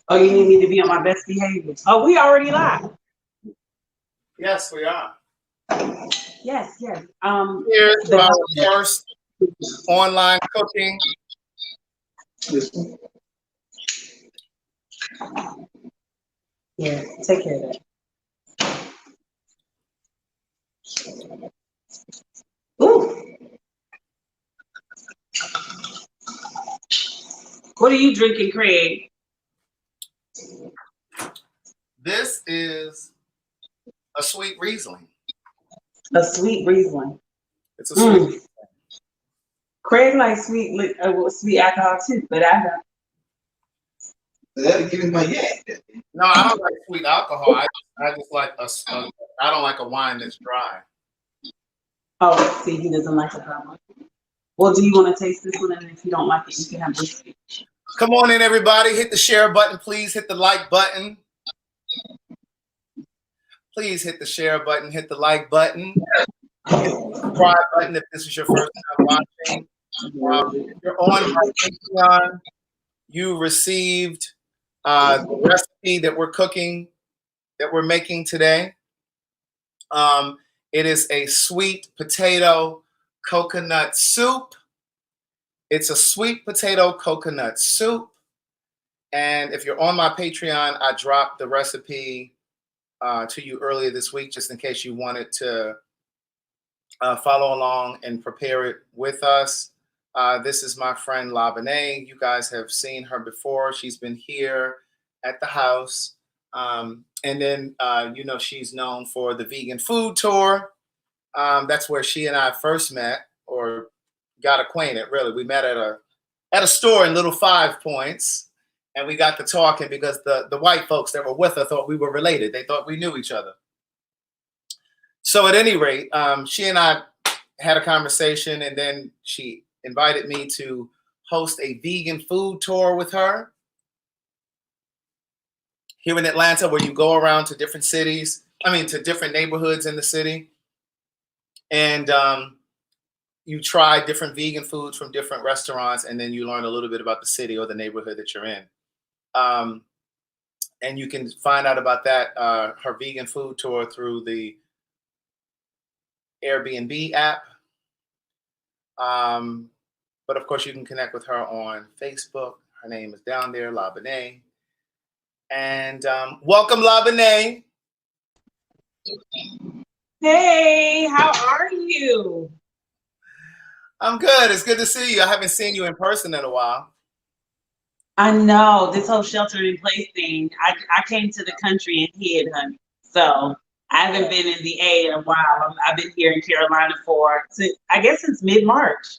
Oh, you need me to be on my best behavior. Oh, we already live. Yes, we are. Yes, yes. Here's our first online cooking. Yeah, take care of that. Ooh. What are you drinking, Craig? This is a sweet Riesling. A sweet Riesling. It's a sweet. Craig likes sweet alcohol too, but I don't. That'll give me my yak. No, I don't like sweet alcohol. I just like I don't like a wine that's dry. Oh, see, he doesn't like the dry one. Well, do you want to taste this one? And if you don't like it, you can have this. Come on in, everybody. Hit the share button, please. Hit the like button. Please hit the share button. Hit the like button. Hit the subscribe button if this is your first time watching. If you're on my Patreon, you received the recipe that we're cooking, that we're making today. It is a sweet potato coconut soup. It's a sweet potato coconut soup. And if you're on my Patreon, I dropped the recipe to you earlier this week, just in case you wanted to follow along and prepare it with us. This is my friend Labane. You guys have seen her before. She's been here at the house. And then, she's known for the vegan food tour. That's where she and I first met, or got acquainted, really. We met at a store in Little 5 Points, and we got to talking because the white folks that were with her thought we were related. They thought we knew each other. So at any rate, she and I had a conversation, and then she invited me to host a vegan food tour with her here in Atlanta, where you go around to different cities, to different neighborhoods in the city. And you try different vegan foods from different restaurants, and then you learn a little bit about the city or the neighborhood that you're in. And you can find out about that, her vegan food tour, through the Airbnb app. But of course, you can connect with her on Facebook. Her name is down there, Labane. And welcome, Labane. Hey, how are you? I'm good. It's good to see you. I haven't seen you in person in a while. I know, this whole shelter-in-place thing. I came to the country and hid, honey. So I haven't been in the A in a while. I've been here in Carolina since mid-March.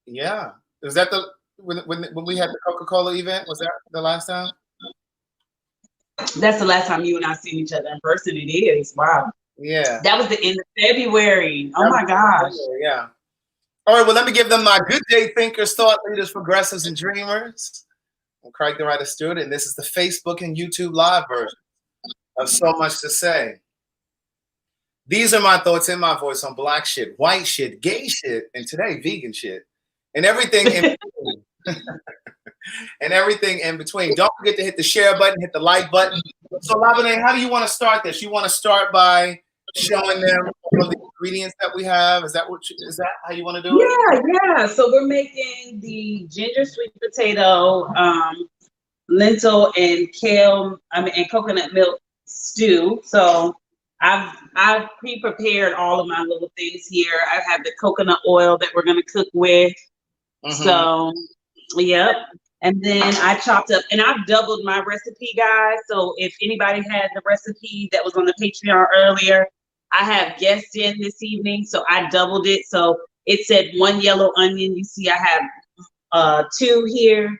Yeah. Was that when we had the Coca-Cola event? Was that the last time? That's the last time you and I seen each other in person. It is. Wow. Yeah. That was the end of February. Oh my gosh. Yeah. All right. Well, let me give them my good day thinkers, thought leaders, progressives, and dreamers. I'm Craig the Writer Stewart, and this is the Facebook and YouTube live version of So Much to Say. These are my thoughts in my voice on black shit, white shit, gay shit, and today vegan shit, and everything in between. And everything in between. Don't forget to hit the share button, hit the like button. So, Labane, how do you want to start this? You want to start by showing them all the ingredients that we have? Is that how you want to do it? Yeah. So we're making the ginger sweet potato, lentil and kale, and coconut milk stew. So I've pre-prepared all of my little things here. I have the coconut oil that we're gonna cook with. Mm-hmm. So, yep. And then I chopped up, and I've doubled my recipe, guys. So if anybody had the recipe that was on the Patreon earlier, I have guests in this evening, so I doubled it. So it said 1 yellow onion. You see, I have 2 here.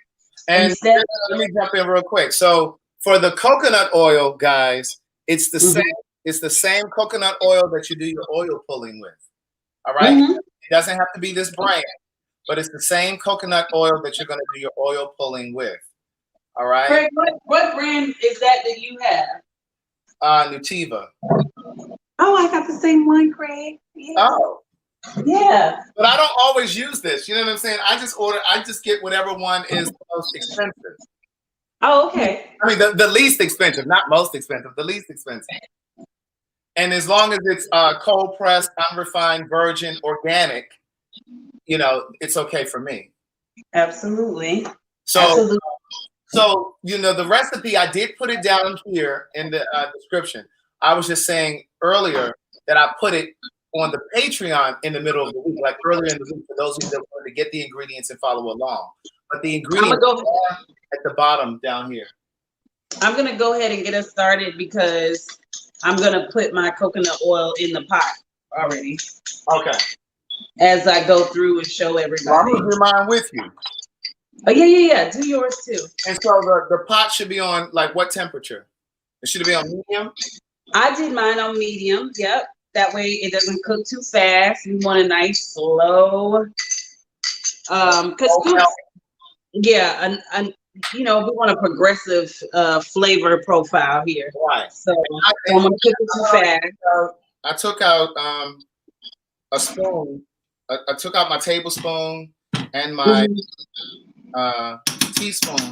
And let me jump in real quick. So for the coconut oil, guys, it's the same. It's the same coconut oil that you do your oil pulling with. All right. Mm-hmm. It doesn't have to be this brand, but it's the same coconut oil that you're going to do your oil pulling with. All right. Craig, what brand is that you have? Nutiva. Oh, I got the same one, Craig. Yeah. Oh. Yeah. But I don't always use this. You know what I'm saying? I just get whatever one is the most expensive. Oh, okay. I mean, the least expensive, not most expensive, the least expensive. And as long as it's cold pressed, unrefined, virgin, organic, you know, it's okay for me. Absolutely. So, Absolutely. so you know, the recipe, I did put it down here in the description. I was just saying earlier that I put it on the Patreon in the middle of the week, like earlier in the week, for those of you that want to get the ingredients and follow along. But the ingredients are at the bottom down here. I'm gonna go ahead and get us started because I'm gonna put my coconut oil in the pot already. Okay. As I go through and show everybody. Well, I'm gonna do mine with you. Oh yeah. Do yours too. And so the pot should be on like what temperature? It should be on medium. I did mine on medium. Yep. That way it doesn't cook too fast. We want a nice slow. Because yeah, and you know, we want a progressive flavor profile here. Right. So I'm gonna cook it too fast. I took out a spoon. I took out my tablespoon and my teaspoon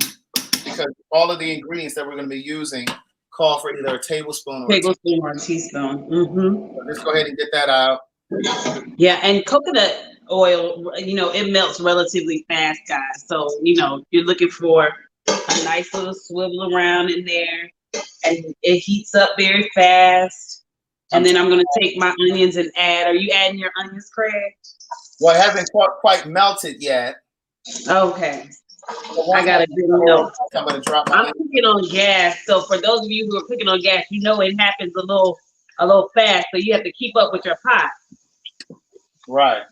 because all of the ingredients that we're going to be using call for either a tablespoon or a teaspoon. Mm-hmm. So just go ahead and get that out. Yeah, and coconut oil, you know, it melts relatively fast, guys. So, you know, you're looking for a nice little swivel around in there, and it heats up very fast. And then I'm going to take my onions and add. Are you adding your onions, Craig? Well, it hasn't quite melted yet. Okay. I got a good note. I'm going to drop my I'm cooking on gas. So for those of you who are cooking on gas, you know it happens a little fast. So you have to keep up with your pot. Right.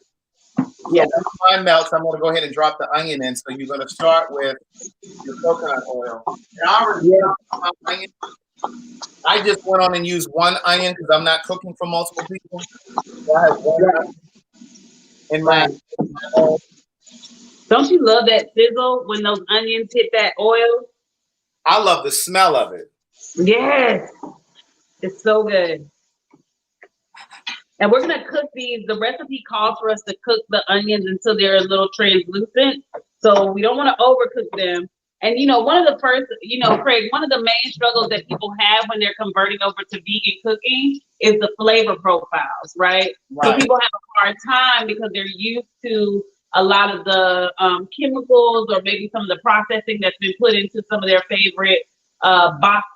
Yeah. So once mine melts, I'm going to go ahead and drop the onion in. So you're going to start with your coconut oil. And I already dropped my onion. I just went on and used one onion because I'm not cooking for multiple people. So I have one onion in my oil. Don't you love that sizzle when those onions hit that oil? I love the smell of it. Yes. It's so good. And we're going to cook these. The recipe calls for us to cook the onions until they're a little translucent. So we don't want to overcook them. And, you know, one of the first, you know, Craig, one of the main struggles that people have when they're converting over to vegan cooking is the flavor profiles, right? So people have a hard time because they're used to a lot of the chemicals or maybe some of the processing that's been put into some of their favorite box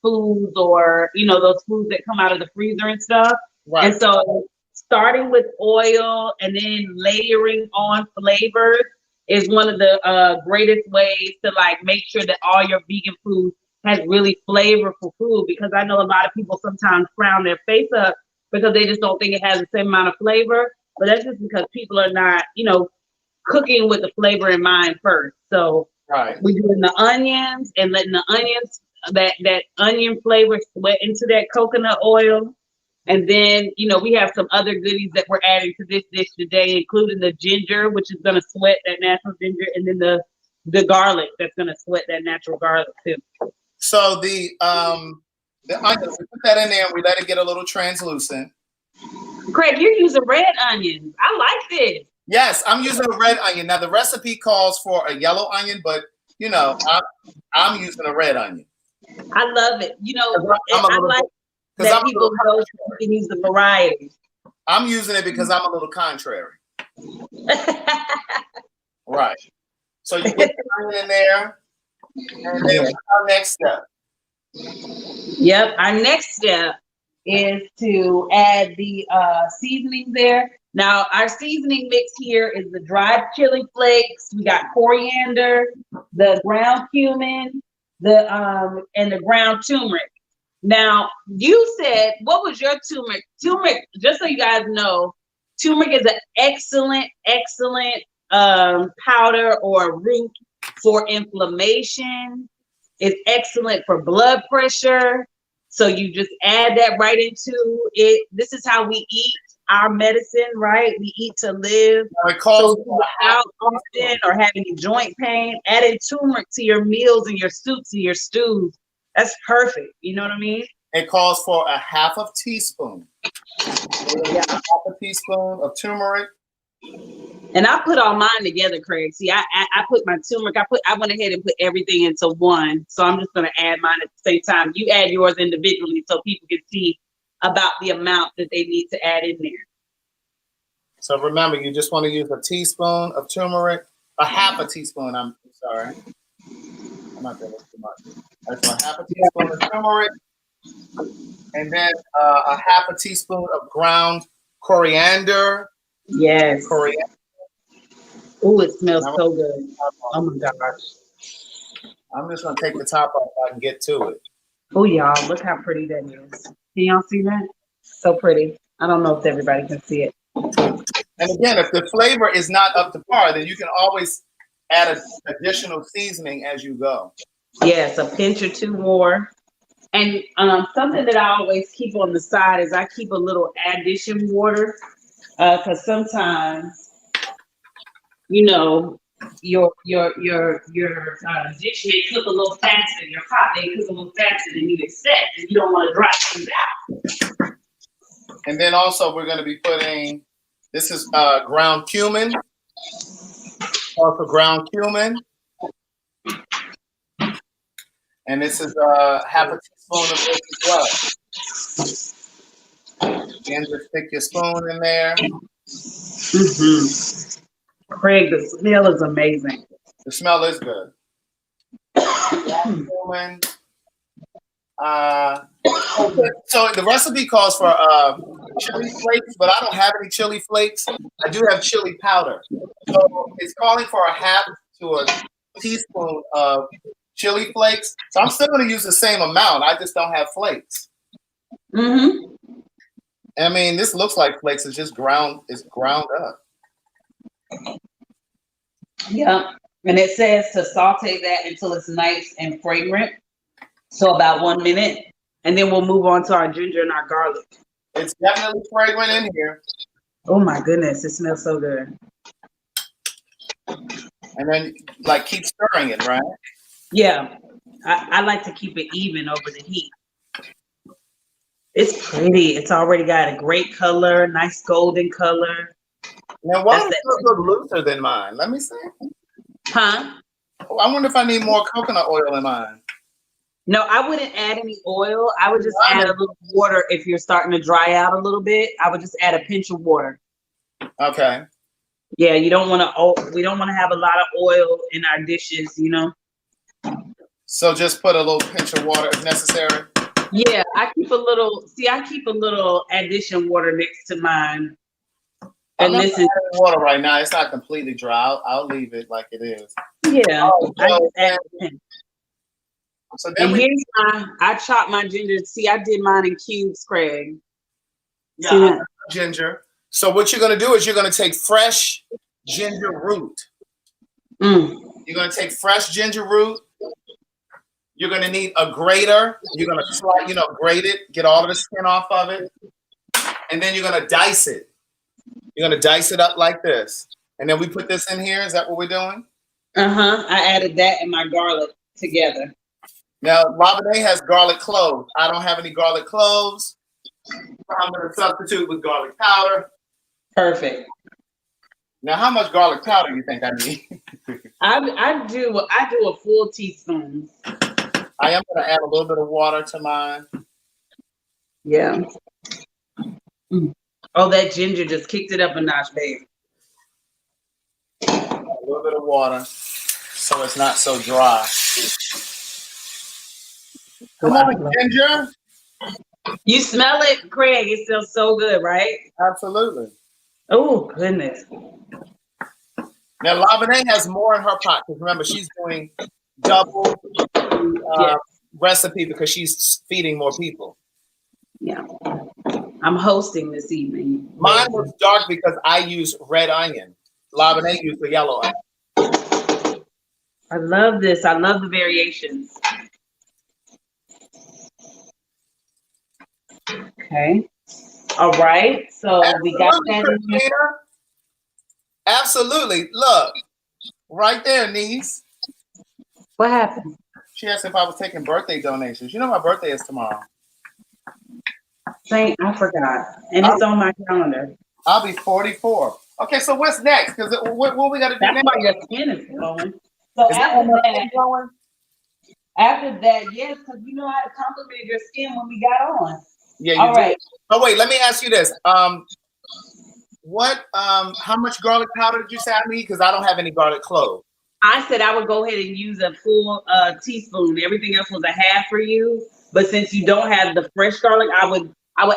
foods or, you know, those foods that come out of the freezer and stuff. Right. And so starting with oil and then layering on flavors is one of the greatest ways to like make sure that all your vegan food has really flavorful food, because I know a lot of people sometimes frown their face up because they just don't think it has the same amount of flavor. But that's just because people are not, you know, cooking with the flavor in mind first. So we're doing the onions and letting the onions, that onion flavor sweat into that coconut oil. And then, you know, we have some other goodies that we're adding to this dish today, including the ginger, which is going to sweat that natural ginger, and then the garlic that's going to sweat that natural garlic too. So the onions, we put that in there and we let it get a little translucent. Craig, you're using red onions. I like this. Yes, I'm using a red onion. Now the recipe calls for a yellow onion, but you know, I'm using a red onion. I love it. You know, I like that people know you can use the variety. I'm using it because I'm a little contrary. Right. So you get the onion in there, and then our next step. Yep, our next step is to add the seasoning there. Now, our seasoning mix here is the dried chili flakes. We got coriander, the ground cumin, and the ground turmeric. Now, you said, what was your turmeric? Turmeric, just so you guys know, turmeric is an excellent powder or root for inflammation. It's excellent for blood pressure. So you just add that right into it. This is how we eat our medicine, right? We eat to live. So if you're out often or having joint pain, adding turmeric to your meals and your soups and your stews, that's perfect. You know what I mean? It calls for a half a teaspoon. Half a teaspoon of turmeric. And I put all mine together, Craig. See, I put my turmeric. I went ahead and put everything into one. So I'm just gonna add mine at the same time. You add yours individually so people can see about the amount that they need to add in there. So remember, you just want to use a teaspoon of turmeric, a half a teaspoon. I'm sorry, I'm not doing too much. That's a half a teaspoon of turmeric, and then a half a teaspoon of ground coriander. Yes. Coriander. Oh, it smells so good. Oh my gosh. I'm just gonna take the top off so I can get to it. Oh, y'all, look how pretty that is. Can y'all see that? So pretty. I don't know if everybody can see it. And again, if the flavor is not up to par, then you can always add an additional seasoning as you go. Yes, a pinch or two more. And something that I always keep on the side is I keep a little addition water, because sometimes, you know, your dish may cook a little faster, your pot may cook a little faster than you expect, and you don't want to dry things out. And then also we're going to be putting, this is ground cumin, also ground cumin. And this is half a teaspoon of this as well. Again, just stick your spoon in there. Mm-hmm. Craig, the smell is amazing. The smell is good. Cumin. Okay, so the recipe calls for chili flakes, but I don't have any chili flakes. I do have chili powder. So it's calling for a half to a teaspoon of chili flakes. So I'm still going to use the same amount. I just don't have flakes. Mm-hmm. I mean, this looks like flakes. It's just ground. It's ground up. Yeah. And it says to saute that until it's nice and fragrant. So about 1 minute. And then we'll move on to our ginger and our garlic. It's definitely fragrant in here. Oh my goodness, it smells so good. And then like keep stirring it, right? Yeah. I like to keep it even over the heat. It's pretty. It's already got a great color, nice golden color. Now, why does it look looser than mine? Let me see. Huh? Oh, I wonder if I need more coconut oil in mine. No, I wouldn't add any oil. I would just add a little water if you're starting to dry out a little bit. I would just add a pinch of water. Okay. Yeah, you don't want to. We don't want to have a lot of oil in our dishes, you know. So just put a little pinch of water if necessary. Yeah, I keep a little. See, I keep a little addition water next to mine. And this is water right now. It's not completely dry. I'll leave it like it is. Yeah. Oh, I just add a pinch. So then And here's I chopped my ginger. See, I did mine in cubes, Craig. yeah, See that? ginger. So what you're gonna do is you're gonna take fresh ginger root. Mm. You're gonna take fresh ginger root. You're gonna need a grater. You're gonna grate it, get all of the skin off of it, and then you're gonna dice it. You're gonna dice it up like this, and then we put this in here. Is that what we're doing? I added that and my garlic together. Now, Labane has garlic cloves. I don't have any garlic cloves. I'm going to substitute with garlic powder. Perfect. Now, how much garlic powder do you think I need? I do a full teaspoon. I am going to add a little bit of water to mine. Yeah. Mm. Oh, that ginger just kicked it up a notch, babe. A little bit of water so it's not so dry. Come on, ginger. You smell it, Craig. It smells so good, right? Absolutely. Oh, goodness. Now, Labane has more in her pot because remember, she's doing double recipe because she's feeding more people. Yeah. I'm hosting this evening. Mine was dark because I use red onion. Labane used the yellow onion. I love this. I love the variations. Okay. All right. So we got that in here. Absolutely. Look, right there, niece. What happened? She asked if I was taking birthday donations. You know my birthday is tomorrow. Saint, I forgot. And it's on my calendar. I'll be 44. Okay, so what's next? Because what we got to do That's now? why your skin is glowing. So Is that my skin glowing? after that, yes, because you know how to compliment your skin when we got on. Yeah, you All do. right. Oh wait, let me ask you this. How much garlic powder did you say I need? Because I don't have any garlic cloves. I said I would go ahead and use a full teaspoon. Everything else was a half for you. But since you don't have the fresh garlic, I would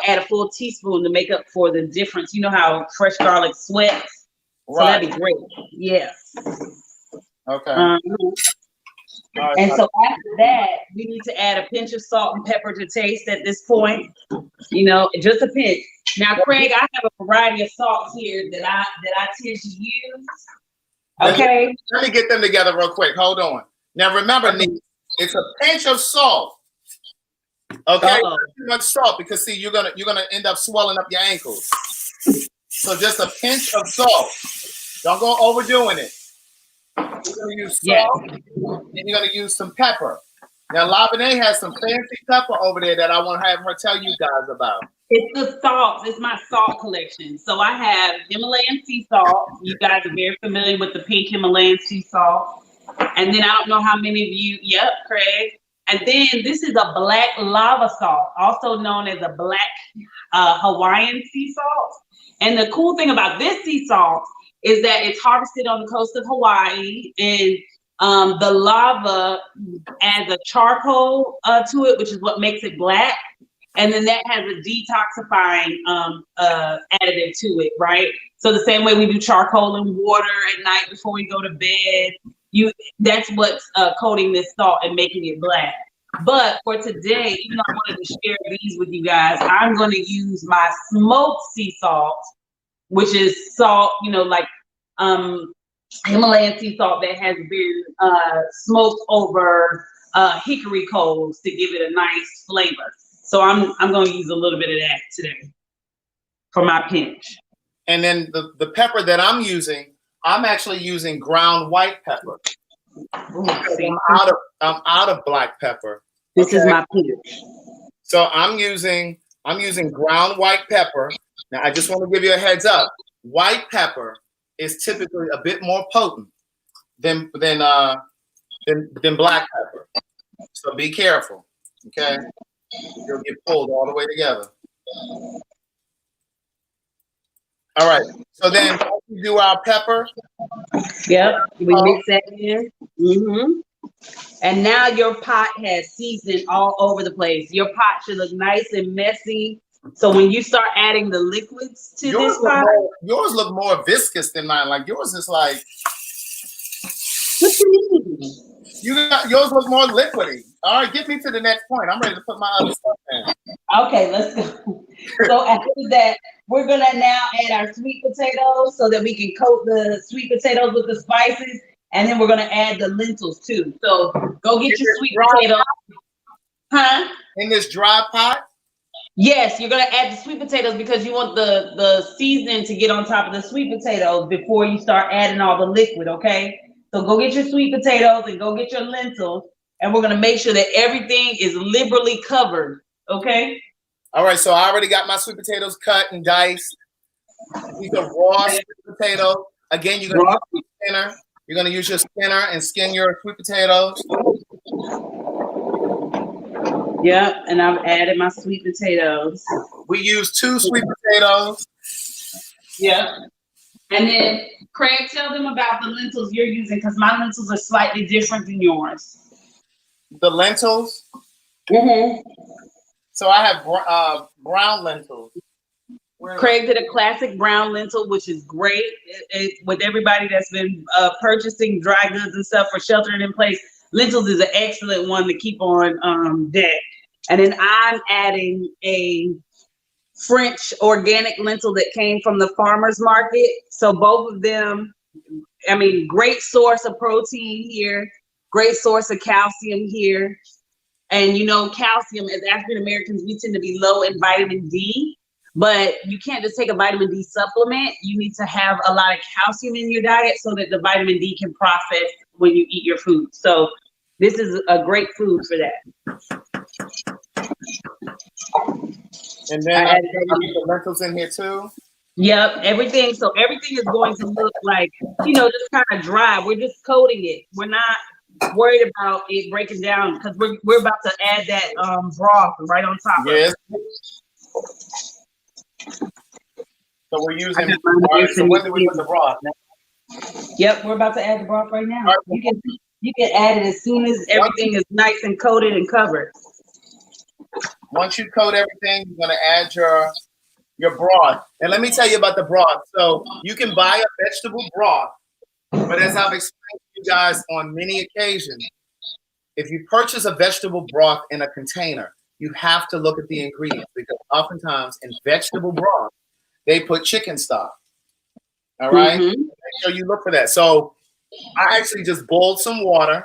add a full teaspoon to make up for the difference. You know how fresh garlic sweats? So Right. that'd be great. Yes. Okay. Mhm. All right. And so after that, we need to add a pinch of salt and pepper to taste at this point. You know, just a pinch. Now, Craig, I have a variety of salts here that I tend to use. Okay. Let me get them together real quick. Hold on. Now remember, Nick, it's a pinch of salt. Okay, not too much salt because see, you're gonna end up swelling up your ankles. So just a pinch of salt. Don't go overdoing it. You're gonna use salt, and you're gonna use some pepper. Now, Laverne has some fancy pepper over there that I want to have her tell you guys about. It's the salt. It's my salt collection. So I have Himalayan sea salt. You guys are very familiar with the pink Himalayan sea salt. And then I don't know how many of you, yep, Craig. And then this is a black lava salt, also known as a black Hawaiian sea salt. And the cool thing about this sea salt is that it's harvested on the coast of Hawaii, and the lava adds a charcoal to it, which is what makes it black. And then that has a detoxifying additive to it, right? So the same way we do charcoal and water at night before we go to bed, that's what's coating this salt and making it black. But for today, even though I wanted to share these with you guys, I'm going to use my smoked sea salt, which is salt, you know, like Himalayan sea salt that has been smoked over hickory coals to give it a nice flavor. So I'm going to use a little bit of that today for my pinch. And then the pepper that I'm using, I'm actually using ground white pepper. Ooh, I'm out of black pepper. This is my pinch. So I'm using ground white pepper. Now I just want to give you a heads up. White pepper is typically a bit more potent than black pepper. So be careful. Okay. You'll get pulled all the way together. All right. So then we do our pepper. Yep. We mix that in. Mm-hmm. And now your pot has seasoning all over the place. Your pot should look nice and messy. So when you start adding the liquids to this pot, yours look more viscous than mine. Like yours is like. What you mean? Yours look more liquidy. All right, get me to the next point. I'm ready to put my other stuff in. Okay, let's go. So after that, we're gonna now add our sweet potatoes so that we can coat the sweet potatoes with the spices, and then we're gonna add the lentils too. So go get your sweet potatoes. Huh? In this dry pot? Yes, you're gonna add the sweet potatoes because you want the seasoning to get on top of the sweet potatoes before you start adding all the liquid, okay? So go get your sweet potatoes and go get your lentils, and we're gonna make sure that everything is liberally covered, okay? All right, so I already got my sweet potatoes cut and diced. These are raw sweet potatoes. Again, you're gonna use your spinner. You're gonna use your spinner and skin your sweet potatoes. Yep, and I've added my sweet potatoes. We use 2 sweet potatoes. Yep. And then, Craig, tell them about the lentils you're using because my lentils are slightly different than yours. The lentils? Mm-hmm. So I have brown lentils. Craig did a classic brown lentil, which is great with everybody that's been purchasing dry goods and stuff for sheltering in place. Lentils is an excellent one to keep on deck. And then I'm adding a French organic lentil that came from the farmer's market. So both of them, I mean, great source of protein here, great source of calcium here. And you know, calcium, as African Americans, we tend to be low in vitamin D, but you can't just take a vitamin D supplement. You need to have a lot of calcium in your diet so that the vitamin D can process when you eat your food. So this is a great food for that. And then I put the lentils in here too. Yep, everything. So everything is going to look like, just kind of dry. We're just coating it. We're not worried about it breaking down because we're about to add that broth right on top of Yes. it. So we're using. All right, so when do we put the broth? Yep, we're about to add the broth right now. You can add it as soon as everything is nice and coated and covered. Once you coat everything, you're gonna add your broth. And let me tell you about the broth. So you can buy a vegetable broth, but as I've explained to you guys on many occasions, if you purchase a vegetable broth in a container, you have to look at the ingredients because oftentimes in vegetable broth, they put chicken stock. All right? Mm-hmm. Make sure you look for that. So I actually just boiled some water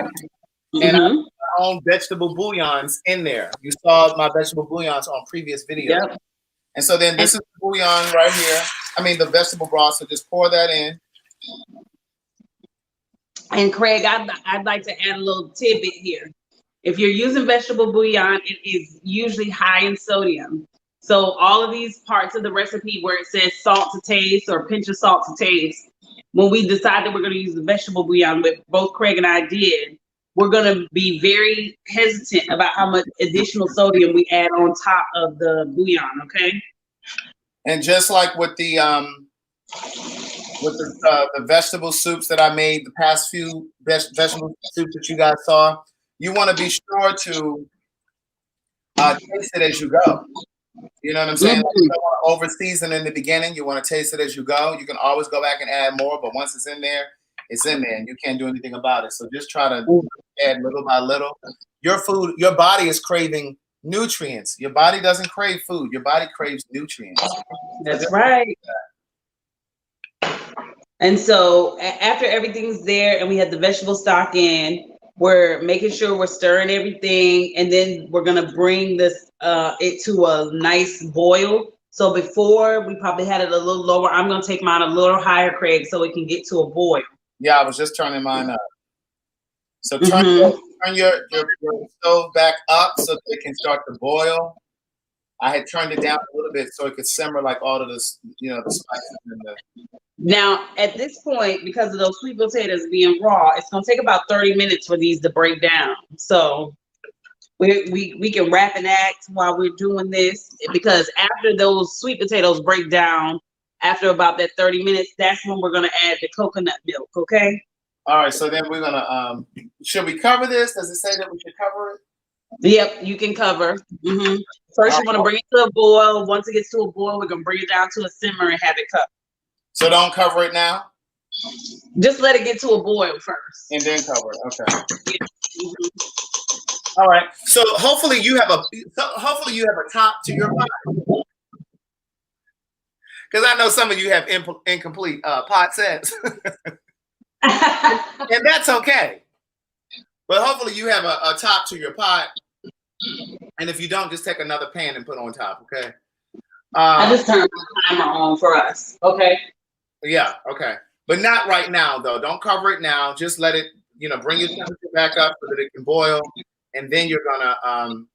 and I put my own vegetable bouillons in there. You saw my vegetable bouillons on previous videos. Yep. And so then this is the bouillon right here. I mean, the vegetable broth. So just pour that in. And Craig, I'd like to add a little tidbit here. If you're using vegetable bouillon, it is usually high in sodium. So all of these parts of the recipe where it says salt to taste or pinch of salt to taste, when we decide that we're going to use the vegetable bouillon, which both Craig and I did, we're going to be very hesitant about how much additional sodium we add on top of the bouillon, okay? And just like with the vegetable soups that I made, the past few vegetable soups that you guys saw, you want to be sure to taste it as you go. You know what I'm saying? Mm-hmm. You don't want to over season in the beginning. You want to taste it as you go. You can always go back and add more, but once it's in there, and you can't do anything about it. So just try to add little by little. Your body is craving nutrients. Your body doesn't crave food. Your body craves nutrients. That's right. And so after everything's there and we have the vegetable stock in, we're making sure we're stirring everything, and then we're gonna bring this it to a nice boil. So before we probably had it a little lower, I'm gonna take mine a little higher, Craig, so it can get to a boil. Yeah, I was just turning mine up. So turn your stove back up so that it can start to boil. I had turned it down a little bit so it could simmer like all of this, the spices and the. Now, at this point, because of those sweet potatoes being raw, it's gonna take about 30 minutes for these to break down. So we can wrap and act while we're doing this, because after those sweet potatoes break down, after about that 30 minutes, that's when we're gonna add the coconut milk, okay? All right, so then we're gonna should we cover this? Does it say that we should cover it? Yep, you can cover. First, you want to bring it to a boil. Once it gets to a boil, we're gonna bring it down to a simmer and have it covered. So don't cover it now? Just let it get to a boil first. And then cover it, okay. All right, so hopefully you have a top to your pot. Because I know some of you have incomplete pot sets. And that's okay. But hopefully you have a top to your pot. And if you don't, just take another pan and put on top, okay? I just turned the timer on for us, okay? Yeah, okay. But not right now, though. Don't cover it now. Just let it, bring your temperature back up so that it can boil. And then you're going to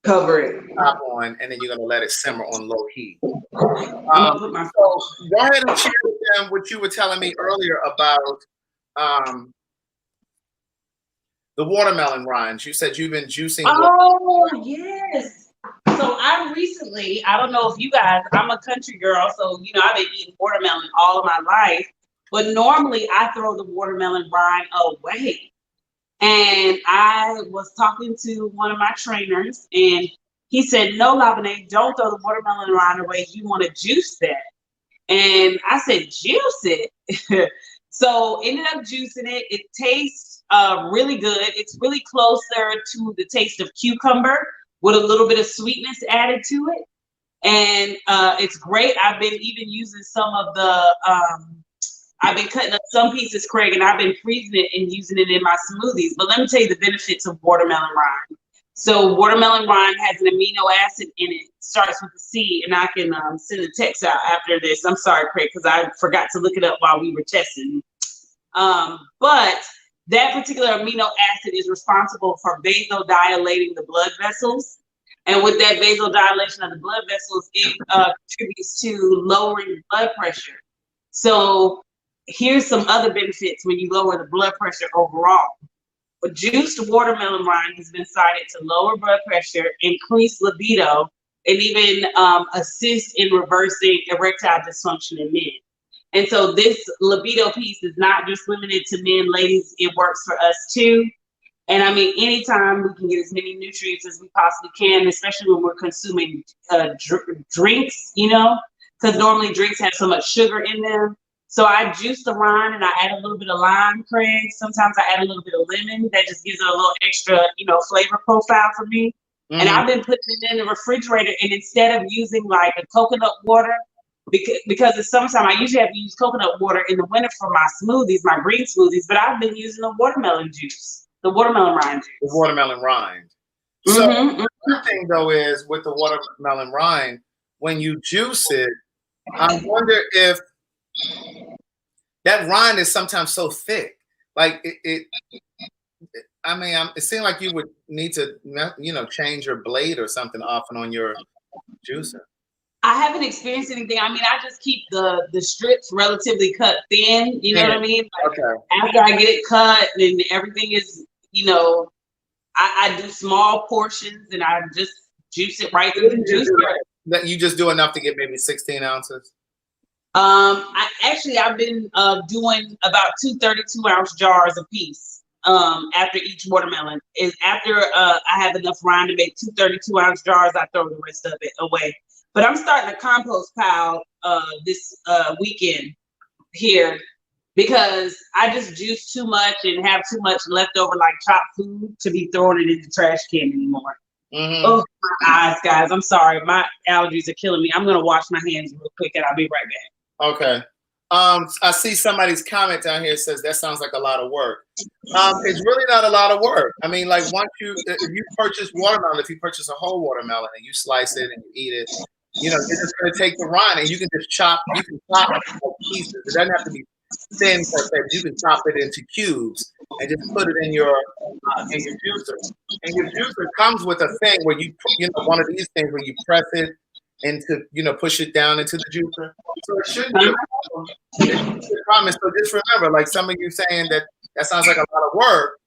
cover it. Top on, and then you're going to let it simmer on low heat. So go ahead and share with them what you were telling me earlier about the watermelon rinds. You said you've been juicing. Oh, yes. So I don't know if you guys, I'm a country girl, so, I've been eating watermelon all of my life. But normally I throw the watermelon rind away. And I was talking to one of my trainers, and he said, no, Laverne, don't throw the watermelon rind away. You want to juice that. And I said, juice it. So ended up juicing it. It tastes really good. It's really closer to the taste of cucumber with a little bit of sweetness added to it. And it's great. I've been even using some of the, I've been cutting up some pieces, Craig, and I've been freezing it and using it in my smoothies. But let me tell you the benefits of watermelon rind. So watermelon rind has an amino acid in it. Starts with a C, and I can send a text out after this. I'm sorry, Craig, because I forgot to look it up while we were testing. But that particular amino acid is responsible for vasodilating the blood vessels. And with that vasodilation of the blood vessels, it contributes to lowering blood pressure. So here's some other benefits when you lower the blood pressure overall. But juiced watermelon rind has been cited to lower blood pressure, increase libido, and even assist in reversing erectile dysfunction in men. And so this libido piece is not just limited to men, ladies, it works for us too. And I mean, anytime we can get as many nutrients as we possibly can, especially when we're consuming drinks, you know, because normally drinks have so much sugar in them. So I juice the rind and I add a little bit of lime, Craig. Sometimes I add a little bit of lemon. That just gives it a little extra, you know, flavor profile for me. Mm-hmm. And I've been putting it in the refrigerator. And instead of using like a coconut water, because it's summertime, I usually have to use coconut water in the winter for my smoothies, my green smoothies. But I've been using the watermelon juice, the watermelon rind juice. The watermelon rind. So the thing though is with the watermelon rind, when you juice it, I wonder if that rind is sometimes so thick. Like it seems like you would need to, you know, change your blade or something often on your juicer. I haven't experienced anything. I mean, I just keep the strips relatively cut thin. You know what I mean? Like, after I get it cut and everything is, you know, I do small portions and I just juice it right through the juicer. That you just do enough to get maybe 16 ounces? I've been doing about 2 32-ounce jars a piece after each watermelon. After I have enough rind to make 2 32-ounce jars, I throw the rest of it away. But I'm starting a compost pile this weekend here because I just juice too much and have too much leftover like chopped food to be throwing it in the trash can anymore. Mm-hmm. Oh, my eyes, guys. I'm sorry. My allergies are killing me. I'm going to wash my hands real quick and I'll be right back. Okay. I see somebody's comment down here says that sounds like a lot of work. It's really not a lot of work. I mean, like if you purchase watermelon, if you purchase a whole watermelon and you slice it and you eat it, you know, you're just going to take the rind and you can just chop it pieces. It doesn't have to be thin per se. You can chop it into cubes and just put it in your juicer. And your juicer comes with a thing where you know, one of these things where you press it into, you know, push it down into the juicer. So it shouldn't be a problem. It shouldn't be a problem. So just remember, like some of you saying that sounds like a lot of work,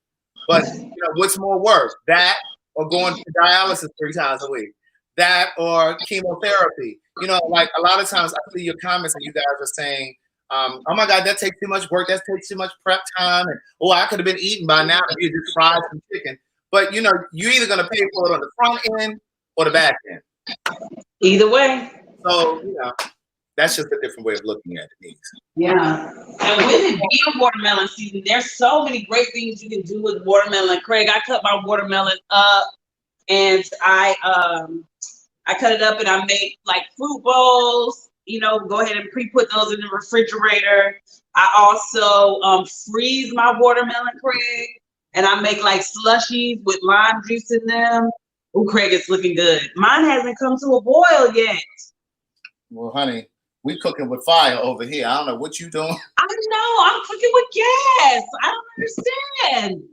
but you know, what's more work? That or going to dialysis 3 times a week? That or chemotherapy? You know, like a lot of times I see your comments and you guys are saying, oh my God, that takes too much work. That takes too much prep time. And I could have been eating by now if you just fried some chicken. But you know, you're either going to pay for it on the front end or the back end. Either way. So, you know, that's just a different way of looking at it. Yeah. And with it being watermelon season, there's so many great things you can do with watermelon. Craig, I cut my watermelon up and I cut it up and I make like fruit bowls, you know, go ahead and pre-put those in the refrigerator. I also freeze my watermelon, Craig, and I make like slushies with lime juice in them. Oh, Craig, it's looking good. Mine hasn't come to a boil yet. Well, honey, we cooking with fire over here. I don't know what you doing. I know, I'm cooking with gas. I don't understand.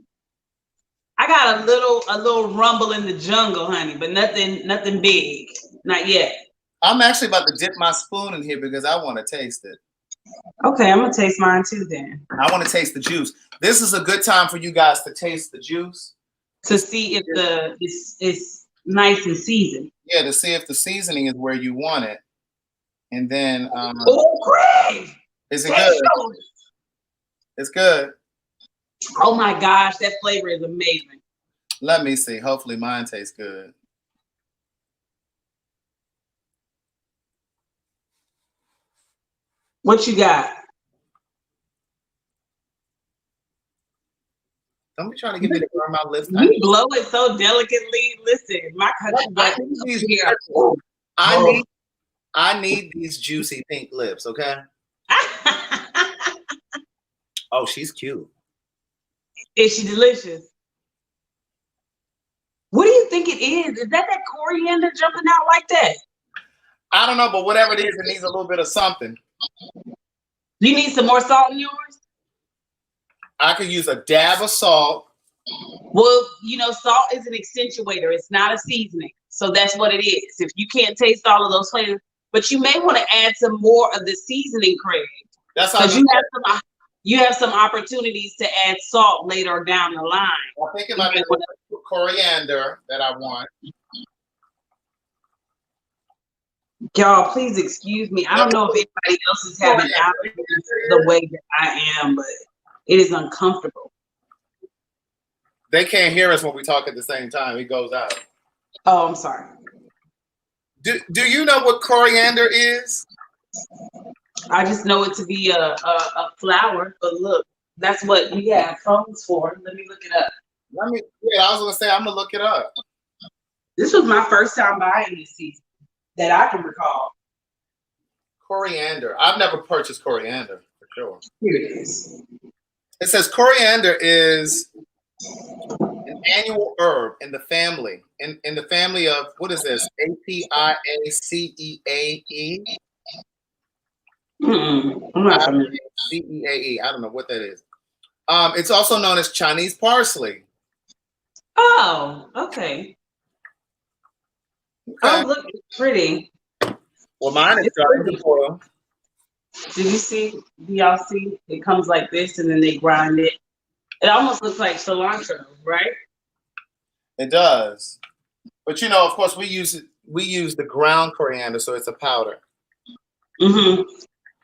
I got a little rumble in the jungle, honey, but nothing big. Not yet. I'm actually about to dip my spoon in here because I want to taste it. Okay, I'm gonna taste mine too then. I want to taste the juice. This is a good time for you guys to taste the juice. To see if it's nice and seasoned. Yeah, to see if the seasoning is where you want it. And then oh, great! Is it good? It's good. Oh my gosh, that flavor is amazing. Let me see. Hopefully mine tastes good. What you got? Don't be trying to get me to burn my lips. You blow it so delicately. Listen, my country I need these juicy pink lips, okay? Oh, she's cute. Is she delicious? What do you think it is? Is that coriander jumping out like that? I don't know, but whatever it is, it needs a little bit of something. You need some more salt in yours? I could use a dab of salt. Well, you know, salt is an accentuator. It's not a seasoning. So that's what it is. If you can't taste all of those flavors, but you may want to add some more of the seasoning, Craig, That's how because you have some opportunities to add salt later down the line. I think it might be the coriander that I want. Y'all, please excuse me. I don't know if anybody else is having allergies the way that I am, but it is uncomfortable. They can't hear us when we talk at the same time. It goes out. Oh, I'm sorry. Do you know what coriander is? I just know it to be a flower, but look, that's what we have phones for. Let me look it up. I was gonna say I'm gonna look it up. This was my first time buying this season that I can recall. Coriander. I've never purchased coriander for sure. Here it is. It says coriander is an annual herb in the family. In the family of, what is this? Apiaceae. I'm not familiar. Ceae. I don't know what that is. It's also known as Chinese parsley. Oh, okay. Oh, look, it's pretty. Well, mine is starting to boil. Did you see? Do y'all see? It comes like this, and then they grind it. It almost looks like cilantro, right? It does. But you know, of course, we use the ground coriander, so it's a powder. Mm-hmm.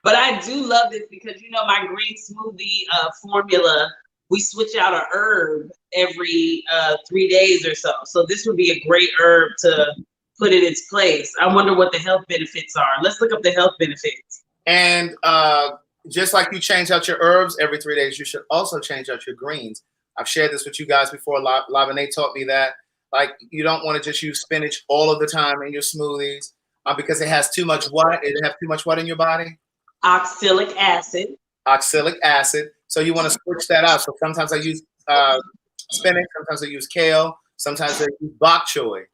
But I do love this because, you know, my green smoothie formula, we switch out an herb every 3 days or so. So this would be a great herb to put in its place. I wonder what the health benefits are. Let's look up the health benefits. And just like you change out your herbs every 3 days, you should also change out your greens. I've shared this with you guys before. Laverne taught me that. Like, you don't want to just use spinach all of the time in your smoothies because it has too much what? It has too much what in your body? Oxalic acid. Oxalic acid. So you want to switch that out. So sometimes I use spinach. Sometimes I use kale. Sometimes I use bok choy.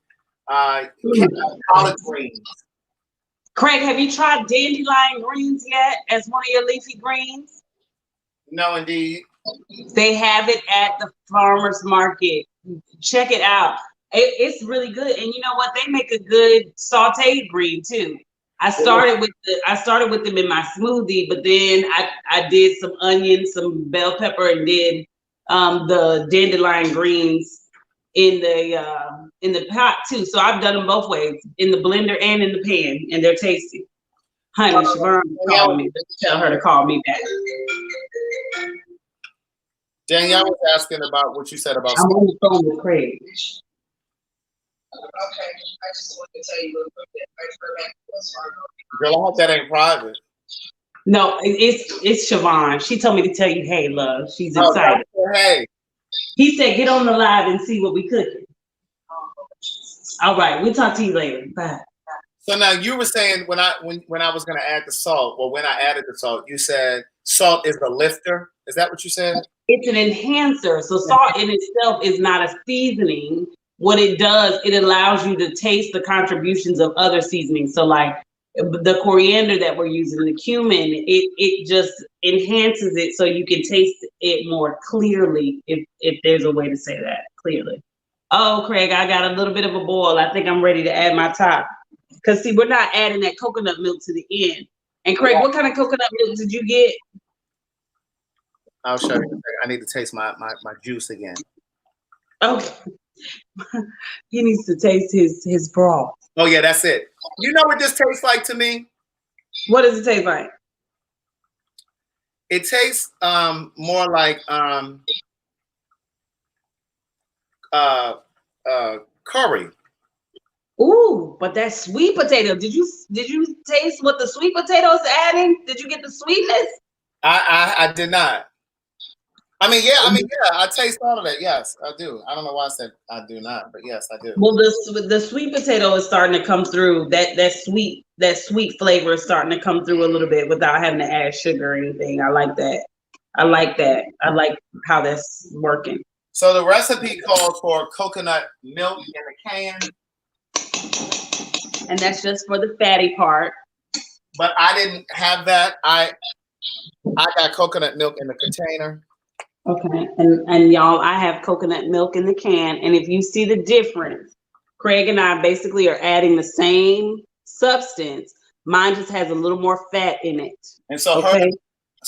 Collard greens. Craig, have you tried dandelion greens yet as one of your leafy greens? No, indeed. They have it at the farmer's market. Check it out. It's really good. And you know what? They make a good sauteed green too. I started with them in my smoothie, but then I did some onions, some bell pepper, and then the dandelion greens in the pot too. So I've done them both ways, in the blender and in the pan, and they're tasty. Honey, Siobhan called me. Tell her to call me back. Danielle was asking about what you said about. I'm on the phone with Craig. Okay, I just wanted to tell you real quick that I heard back from Wells Fargo. Girl, I hope that ain't private. No, it's Siobhan. She told me to tell you, hey, love. She's excited. Oh, hey. He said, get on the live and see what we cooking. All right, we'll talk to you later. Bye. So now you were saying when I was going to add the salt, or when I added the salt, you said salt is a lifter. Is that what you said? It's an enhancer. So salt in itself is not a seasoning. What it does, it allows you to taste the contributions of other seasonings. So like the coriander that we're using, the cumin, it just enhances it so you can taste it more clearly, if there's a way to say that clearly. Oh, Craig, I got a little bit of a boil. I think I'm ready to add my top. Because see, we're not adding that coconut milk to the end. And Craig, what kind of coconut milk did you get? I'll show you. I need to taste my juice again. Okay. He needs to taste his broth. Oh yeah, that's it. You know what this tastes like to me? What does it taste like? It tastes more like curry. Ooh, but that sweet potato. Did you taste what the sweet potato is adding? Did you get the sweetness? I did not. I mean, yeah, I taste all of it. Yes, I do. I don't know why I said I do not, but yes, I do. Well, the sweet potato is starting to come through. That sweet flavor is starting to come through a little bit without having to add sugar or anything. I like that. I like how that's working. So the recipe calls for coconut milk in a can. And that's just for the fatty part. But I didn't have that. I got coconut milk in the container. Okay, and y'all, I have coconut milk in the can, and if you see the difference, Craig and I basically are adding the same substance. Mine just has a little more fat in it. And so Okay.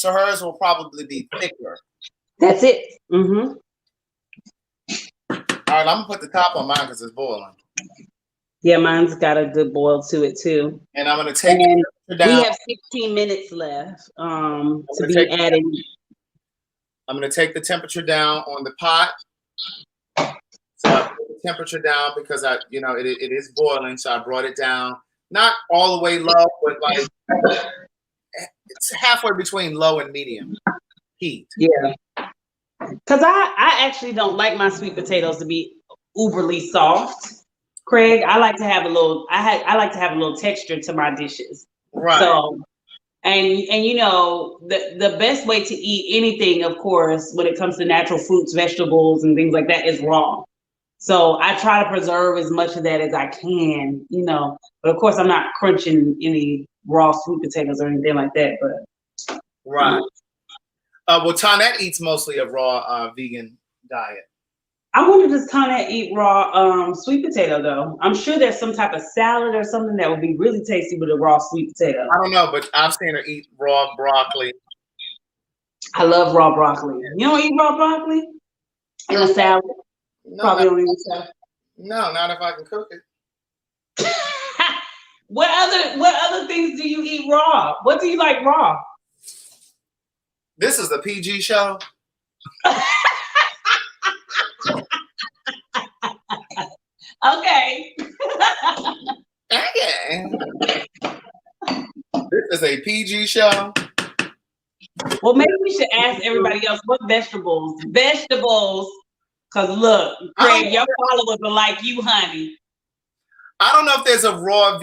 hers will probably be thicker. That's it. Mm-hmm. All right, I'm gonna put the top on mine because it's boiling. Yeah, mine's got a good boil to it too. And I'm gonna take And it down. we have 16 minutes left to be adding. I'm gonna take the temperature down on the pot. So I put the temperature down because it is boiling. So I brought it down, not all the way low, but like it's halfway between low and medium heat. Yeah. Because I actually don't like my sweet potatoes to be uberly soft. Craig, I like to have a little. I like to have a little texture to my dishes. Right. So, and the best way to eat anything, of course, when it comes to natural fruits, vegetables, and things like that, is raw. So I try to preserve as much of that as I can, But of course, I'm not crunching any raw sweet potatoes or anything like that. But right. Well, Tonette eats mostly a raw vegan diet. I wonder, does Tonette eat raw sweet potato though? I'm sure there's some type of salad or something that would be really tasty with a raw sweet potato. I don't know, but I've seen her eat raw broccoli. I love raw broccoli. You don't eat raw broccoli in a salad? No, Probably don't eat salad. No, not if I can cook it. What other things do you eat raw? What do you like raw? This is the PG show. Okay. Okay. This is a PG show. Well, maybe we should ask everybody else what vegetables. Because look, Craig, your followers are like you, honey. I don't know if there's a raw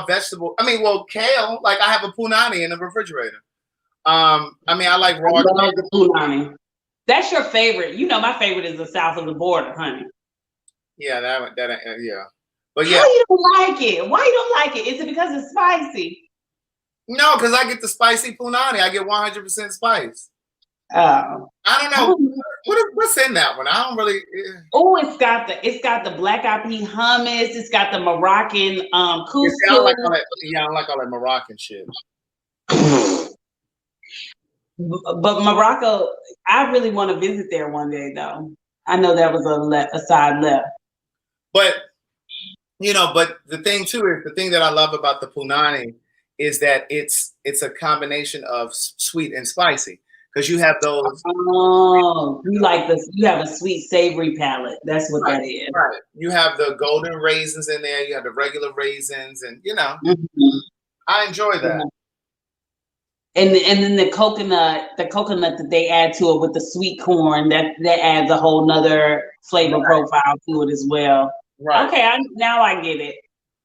vegetable. Well, kale. Like I have a punani in the refrigerator. I like raw. I love the punani. That's your favorite. My favorite is the south of the border, honey. Yeah, yeah. But yeah. Why you don't like it? Why you don't like it? Is it because it's spicy? No, because I get the spicy punani. I get 100% spice. Oh. I don't know. What's in that one? I don't really. Oh, it's got the black eyed pea hummus. It's got the Moroccan couscous. I don't like all that Moroccan shit. But Morocco, I really want to visit there one day, though. I know that was a side left. But but the thing too is the thing that I love about the punani is that it's a combination of sweet and spicy because you have those. Oh, you like this? You have a sweet savory palate. That's what that is. Right. You have the golden raisins in there. You have the regular raisins, and I enjoy that. And then the coconut that they add to it with the sweet corn that adds a whole nother flavor profile to it as well. Right. Okay, now I get it.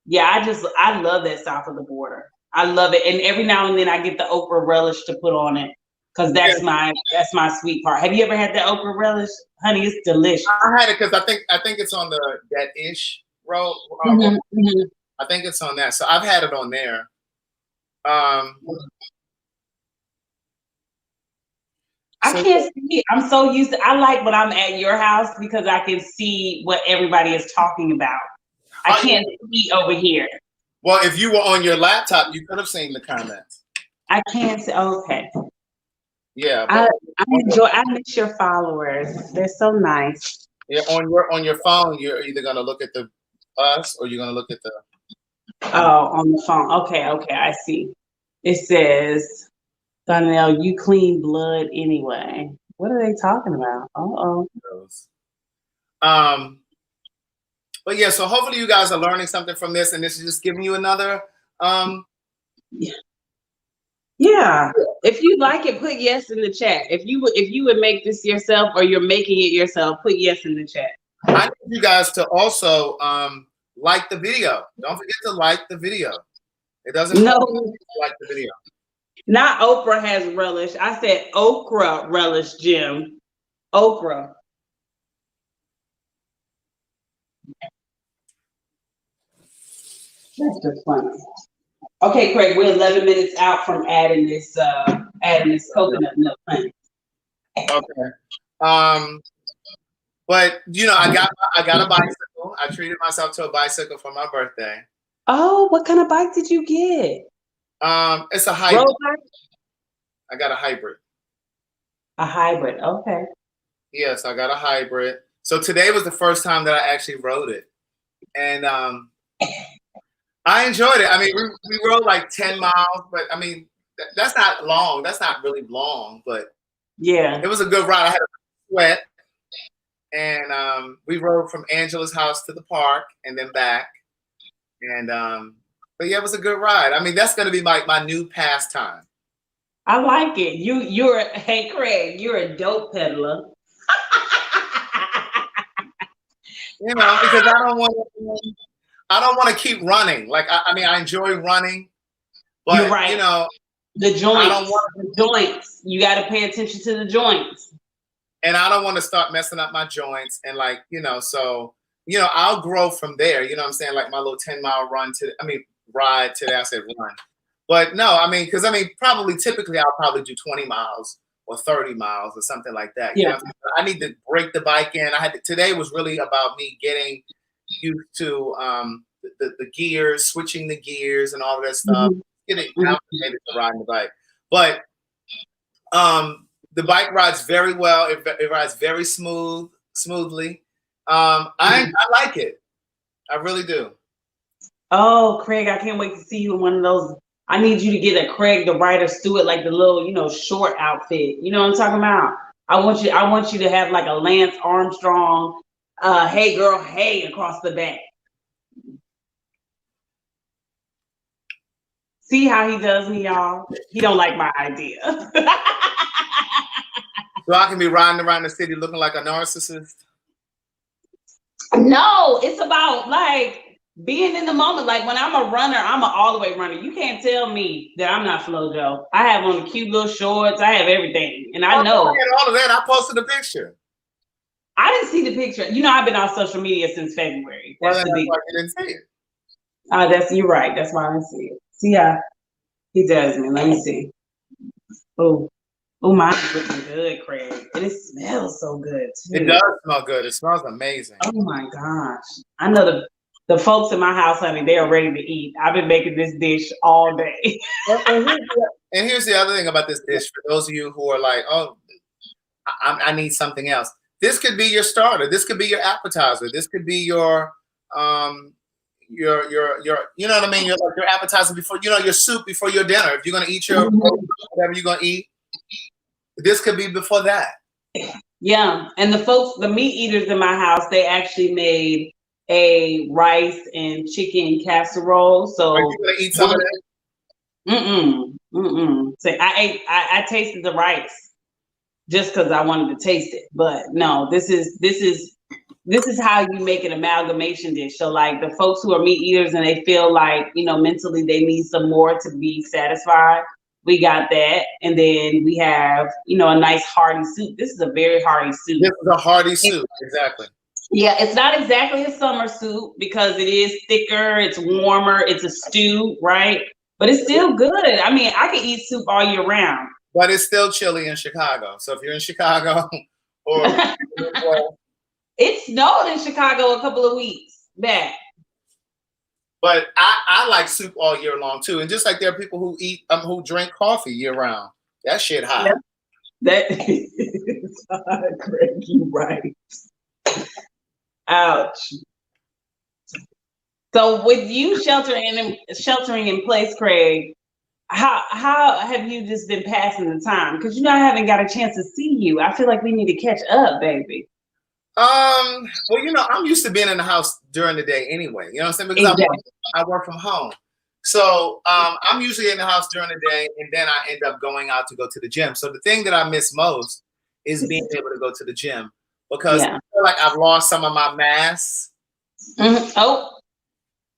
Yeah, I love that south of the border. I love it, and every now and then I get the okra relish to put on it because that's my sweet part. Have you ever had the okra relish, honey? It's delicious. I had it because I think it's on that ish roll. I think it's on that, so I've had it on there. I can't see it. I'm so used to. I like when I'm at your house because I can see what everybody is talking about. I can't see over here. Well, if you were on your laptop, you could have seen the comments. I can't see. Okay. Yeah. I miss your followers. They're so nice. Yeah. On your phone, you're either gonna look at us or you're gonna look at the. Oh, on the phone. Okay. I see. It says, Donnell, you clean blood anyway. What are they talking about? But yeah, so hopefully you guys are learning something from this, and this is just giving you another. Yeah. If you like it, put yes in the chat. If you would make this yourself or you're making it yourself, put yes in the chat. I need you guys to also like the video. Don't forget to like the video. It doesn't like the video. Not Oprah has relish. I said okra relish, Jim. Okra. That's just funny. Okay, Craig, we're 11 minutes out from adding this coconut milk. Honey. Okay. But I got a bicycle. I treated myself to a bicycle for my birthday. Oh, what kind of bike did you get? It's a hybrid. Road bike? I got a hybrid. A hybrid. Okay. Yes, I got a hybrid. So today was the first time that I actually rode it. And I enjoyed it. I mean, we rode like 10 miles, but I mean, that's not long. That's not really long, but Yeah. it was a good ride. I had a sweat. And we rode from Angela's house to the park and then back. And but yeah, it was a good ride. I mean, that's gonna be my new pastime. I like it. Hey Craig, you're a dope peddler. You know, because I don't want to keep running. Like I mean, I enjoy running, but You're right. you know, The joints. I don't want the joints. You got to pay attention to the joints. and I don't want to start messing up my joints and like, you know, so you know, I'll grow from there. You know what I'm saying? Like my little 10-mile ride today. I said run. But no, I mean, because I mean, typically I'll probably do 20 miles or 30 miles or something like that. You know what I'm saying? I need to break the bike in. Today was really about me getting used to the gears, switching the gears and all of that stuff, getting acclimated to riding the bike. But the bike rides very well. It rides very smoothly. I like it. I really do. Oh, Craig, I can't wait to see you in one of those. I need you to get a Craig the Writer Stewart, like the little, short outfit. You know what I'm talking about? I want you to have like a Lance Armstrong, hey girl, hey across the back. See how he does me, y'all? He don't like my idea. So I can be riding around the city looking like a narcissist. No, it's about like being in the moment. Like when I'm a runner, I'm an all the way runner. You can't tell me that I'm not FloJo. I have on the cute little shorts. I have everything, and I know. I had all of that. I posted a picture. I didn't see the picture. I've been on social media since February. That's the big. You didn't see it. You're right. That's why I didn't see it. See how he does me. Let me see. Oh, mine's looking good, Craig. And it smells so good too. It does smell good. It smells amazing. Oh my gosh. I know the folks in my house, honey, they are ready to eat. I've been making this dish all day. And here's the other thing about this dish for those of you who are like, oh, I need something else. This could be your starter. This could be your appetizer. This could be your you know what I mean? Your appetizer before, your soup before your dinner. If you're gonna eat your whatever you're gonna eat, this could be before that. Yeah, and the meat eaters in my house, they actually made a rice and chicken casserole. So are you gonna eat some of that? So I tasted the rice just because I wanted to taste it. But no, this is how you make an amalgamation dish. So like the folks who are meat eaters and they feel like, mentally they need some more to be satisfied. We got that. And then we have, a nice hearty soup. This is a very hearty soup. This is a hearty soup, exactly. Yeah, it's not exactly a summer soup because it is thicker, it's warmer, it's a stew, right? But it's still good. I mean, I can eat soup all year round. But it's still chilly in Chicago. So if you're in Chicago or it snowed in Chicago a couple of weeks back. But I like soup all year long too. And just like there are people who drink coffee year round. That shit hot. Yeah. That is hot, Craig. You right. Ouch. So with you sheltering in place, Craig, how have you just been passing the time? Because I haven't got a chance to see you. I feel like we need to catch up, baby. Well, I'm used to being in the house during the day anyway. You know what I'm saying? Because exactly. I work from home. So I'm usually in the house during the day, and then I end up going out to go to the gym. So the thing that I miss most is being able to go to the gym because I feel like I've lost some of my mass. Mm-hmm. Oh.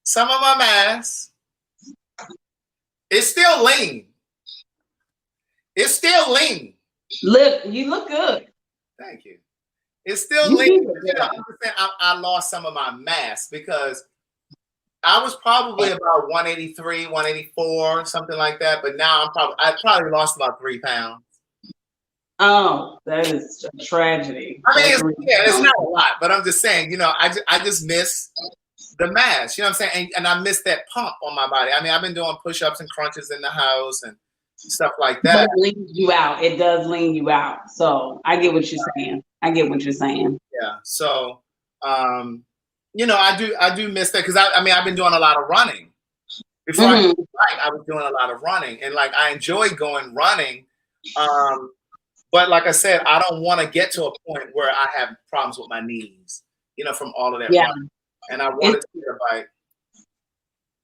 Some of my mass. It's still lean. It's still lean. Look, you look good. Thank you. It's still lean. I lost some of my mass because I was probably about 183, 184, something like that. But now I probably lost about 3 pounds. Oh, that is a tragedy. I mean, it's not a lot, but I'm just saying, I just miss the mash. You know what I'm saying? And I miss that pump on my body. I mean, I've been doing push-ups and crunches in the house and stuff like that. But it leans you out. It does lean you out. So I get what you're saying. Yeah. So, I do miss that because I've been doing a lot of running. Before I was doing a lot of running, and like I enjoy going running. But like I said, I don't want to get to a point where I have problems with my knees, from all of that running. And I wanted to get a bite.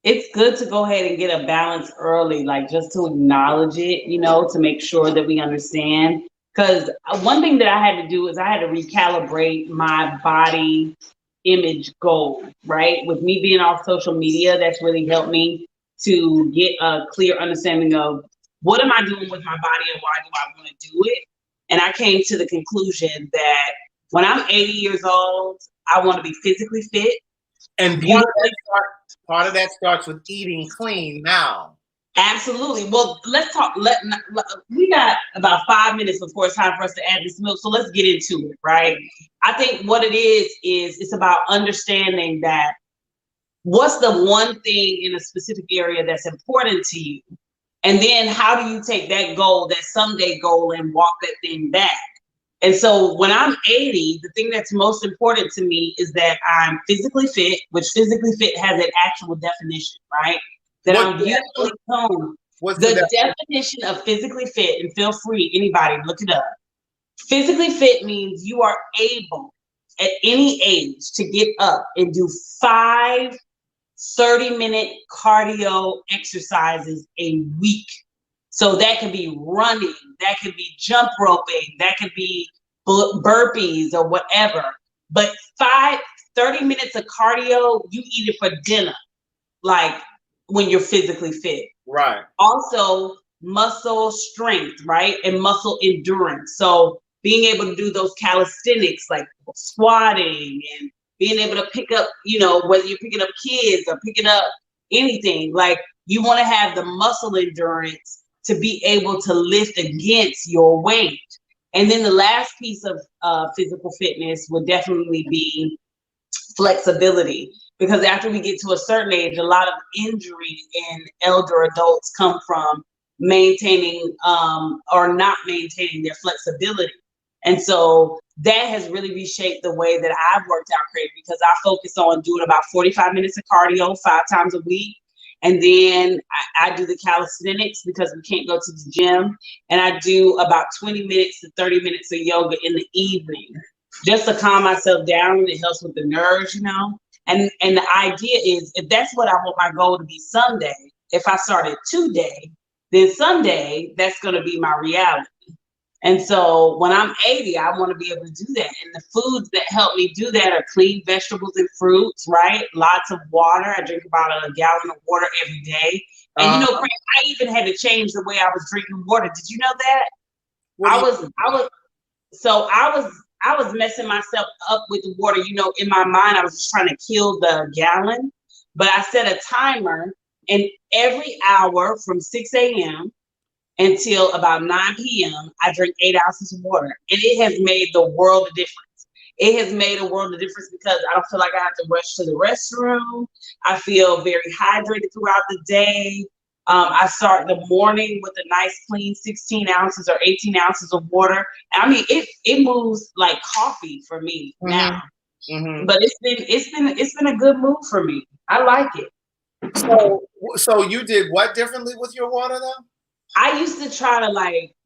It's good to go ahead and get a balance early, like just to acknowledge it, to make sure that we understand. Because one thing that I had to do is I had to recalibrate my body image goal, right? With me being off social media, that's really helped me to get a clear understanding of what am I doing with my body and why do I want to do it? And I came to the conclusion that when I'm 80 years old, I want to be physically fit. And part of that starts with eating clean now. Absolutely. Well, let's talk. We got about 5 minutes before it's time for us to add this milk. So let's get into it, right? I think what it is it's about understanding that what's the one thing in a specific area that's important to you? And then how do you take that goal, that someday goal, and walk that thing back? And so when I'm 80, the thing that's most important to me is that I'm physically fit, which physically fit has an actual definition, right? That I'm beautifully toned. The definition of physically fit, and feel free, anybody, look it up. Physically fit means you are able at any age to get up and do 5 30-minute cardio exercises a week. So that could be running, that could be jump roping, that could be burpees or whatever. But 30 minutes of cardio, you eat it for dinner, like when you're physically fit. Right. Also, muscle strength, right? And muscle endurance. So being able to do those calisthenics like squatting and being able to pick up, whether you're picking up kids or picking up anything, like you want to have the muscle endurance to be able to lift against your weight. And then the last piece of physical fitness would definitely be flexibility, because after we get to a certain age, a lot of injury in elder adults come from maintaining or not maintaining their flexibility. And so that has really reshaped the way that I've worked out great, because I focus on doing about 45 minutes of cardio 5 times a week. And then I do the calisthenics because we can't go to the gym. And I do about 20 minutes to 30 minutes of yoga in the evening, just to calm myself down. It helps with the nerves, And the idea is, if that's what I want my goal to be someday, if I started today, then someday that's going to be my reality. And so when I'm 80, I want to be able to do that. And the foods that help me do that are clean vegetables and fruits, right? Lots of water. I drink about a gallon of water every day. And Frank, I even had to change the way I was drinking water. Did you know that? I was messing myself up with the water. In my mind, I was just trying to kill the gallon. But I set a timer, and every hour from 6 a.m. until about 9 p.m., I drink 8 ounces of water. And it has made the world of difference. It has made a world of difference because I don't feel like I have to rush to the restroom. I feel very hydrated throughout the day. I start the morning with a nice clean 16 ounces or 18 ounces of water. I mean, it moves like coffee for me now. Mm-hmm. But it's been a good move for me. I like it. So you did what differently with your water though? I used to try to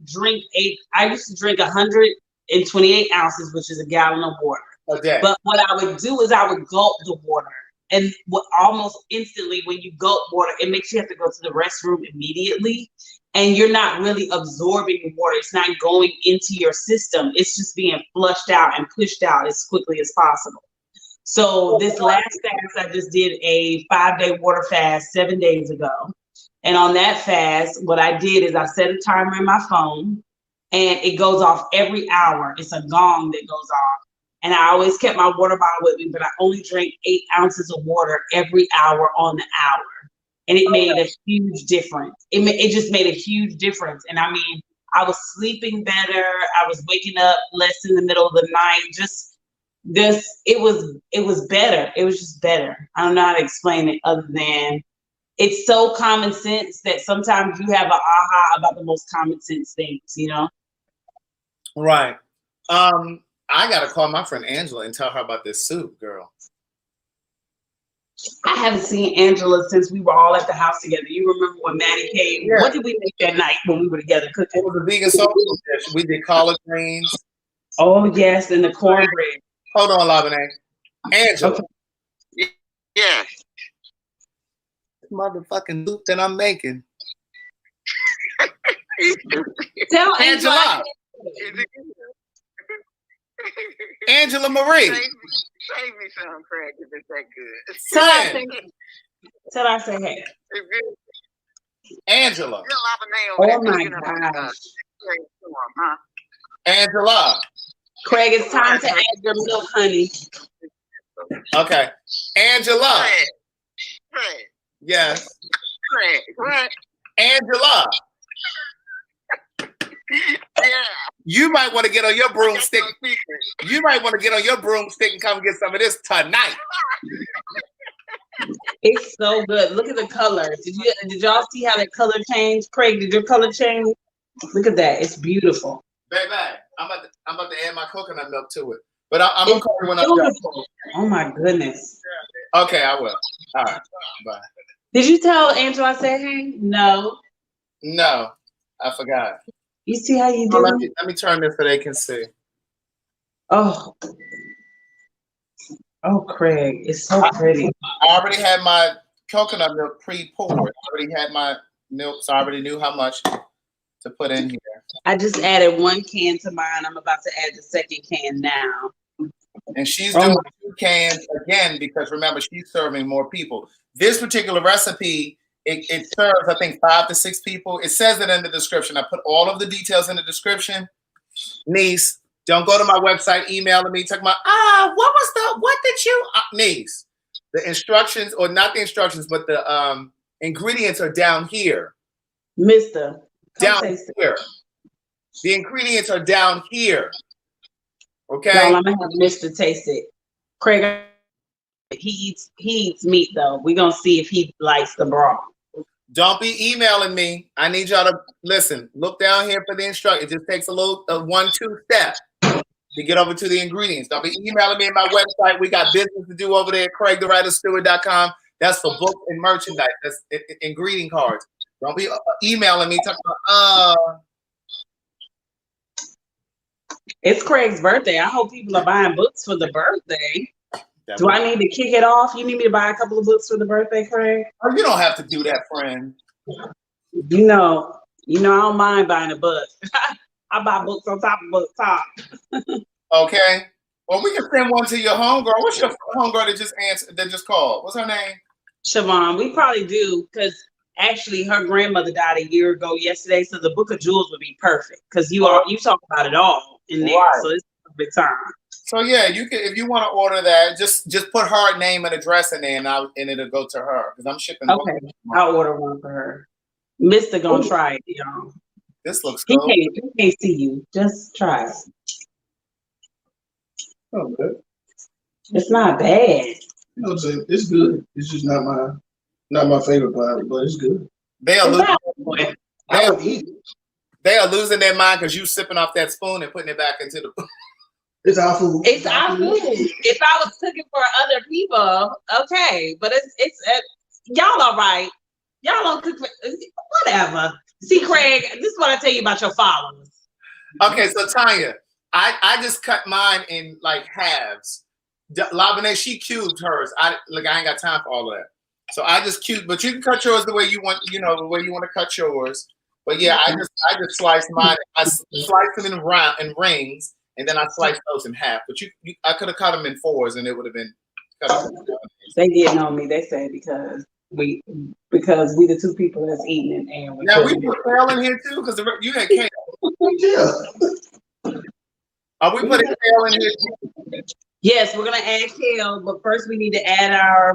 drink 128 ounces, which is a gallon of water. Okay. But what I would do is I would gulp the water. And almost instantly when you gulp water, it makes you have to go to the restroom immediately. And you're not really absorbing the water. It's not going into your system. It's just being flushed out and pushed out as quickly as possible. So this last fast, I just did a 5-day water fast 7 days ago. And on that fast, what I did is I set a timer in my phone, and it goes off every hour. It's a gong that goes off. And I always kept my water bottle with me, but I only drank 8 ounces of water every hour on the hour. And it made a huge difference. It just made a huge difference. And I mean, I was sleeping better. I was waking up less in the middle of the night. It was better. It was just better. I don't know how to explain it other than it's so common sense that sometimes you have an aha about the most common sense things, you know? Right. I gotta call my friend Angela and tell her about this soup, girl. I haven't seen Angela since we were all at the house together. You remember when Maddie came? Yeah. What did we make that night when we were together It cooking? was a vegan soul food dish. We did collard greens. Oh, yes, and the cornbread. Hold on, Labane. Angela. Okay. Yeah. Motherfucking soup that I'm making. Tell Angela. Angela Marie. Save me some, Craig, if it's that good. Tell her I say hey. Angela. Oh my gosh. Angela. Craig, it's time to add your milk, honey. Okay. Angela. Craig. Yes. Craig. What? Angela. Yeah. You might want to get on your broomstick. You might want to get on your broomstick and come get some of this tonight. It's so good. Look at the color. Did y'all see how that color changed? Craig, did your color change? Look at that. It's beautiful. Baby, I'm about to add my coconut milk to it. But I'm gonna call you when I'm done. Oh my goodness. Okay, I will. All right. Bye. Did you tell Angela I said hey? No. No, I forgot. You see how you Oh, do? let me turn this so they can see. Oh. Oh, Craig, it's so pretty. I already had my coconut milk pre-poured. I already had my milk, so I already knew how much to put in here. I just added 1 can to mine. I'm about to add the 2nd can now. And she's doing 2 cans again because remember, she's serving more people. This particular recipe, it serves, I think, 5 to 6 people. It says it in the description. I put all of the details in the description. Niece, don't go to my website emailing me talking about, what did you, niece, the instructions, or not the instructions, but the ingredients are down here. Mister. Down here. The ingredients are down here. Okay? Y'all, I'm going to have Mr. taste it. Craig, he eats meat, though. We're going to see if he likes the broth. Don't be emailing me. I need y'all to listen. Look down here for the instructions. It just takes a little 1-2 step to get over to the ingredients. Don't be emailing me at my website. We got business to do over there at CraigTheWriterStewart.com. That's for book and merchandise. That's ingredient cards. Don't be emailing me talking about, It's Craig's birthday. I hope people are buying books for the birthday. Do I need to kick it off? You need me to buy a couple of books for the birthday, Craig? Oh, you don't have to do that, friend. You know, I don't mind buying a book. I buy books on top of books. Okay. Well, we can send one to your homegirl. What's your homegirl that just called? What's her name? Siobhan, we probably do, because actually her grandmother died a year ago yesterday, so the Book of Jewels would be perfect because you talk about it all in there, right. So it's a big time. So yeah, you can, if you want to order that, just put her name and address in there, and it'll go to her because I'm shipping. Okay, I'll order one for her. Mister gonna try it, y'all. This looks good. He can't see you. Just try it. Oh, good. It's not bad. You know what I'm saying? It's good. It's just not my favorite part, but it's good. They are losing their mind because you sipping off that spoon and putting it back into the. It's our food. It's our food. If I was cooking for other people, okay, but it's y'all all right. Y'all don't cook for whatever. See, Craig, this is what I tell you about your followers. Okay, so Tanya, I just cut mine in like halves. Labane, she cubed hers. I ain't got time for all of that. So I just cubed, but you can cut yours the way you want, the way you want to cut yours. But yeah, I just sliced mine. I sliced them in rings, and then I sliced those in half. But I could have cut them in 4s, and it would have been cut up. They getting on me. They say because we the 2 people that's eating it, and we put Kale in here too because you had Kale. Yeah. Are we putting Kale in here too? Yes, we're gonna add Kale, but first we need to add our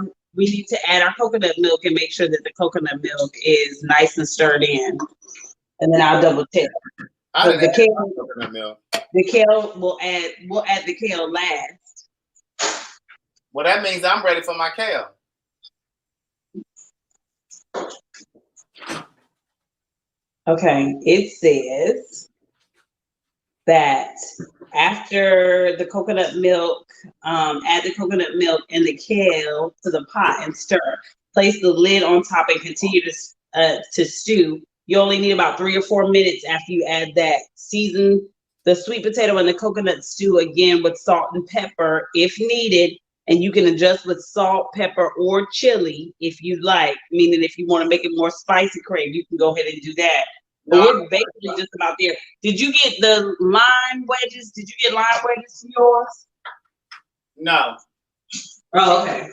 coconut milk and make sure that the coconut milk is nice and stirred in, and then I'll double check. I But didn't the add kale, my coconut milk. the kale we'll add the kale last. Well, that means I'm ready for my kale. Okay, it says that after the coconut milk, add the coconut milk and the kale to the pot and stir. Place the lid on top and continue to stew. You only need about 3 or 4 minutes after you add that. Season the sweet potato and the coconut stew again with salt and pepper if needed, and you can adjust with salt, pepper, or chili if you like. Meaning, if you want to make it more spicy, crave, you can go ahead and do that. But No, we're basically just about there. Did you get the lime wedges? Did you get lime wedges in yours? no, Oh, okay.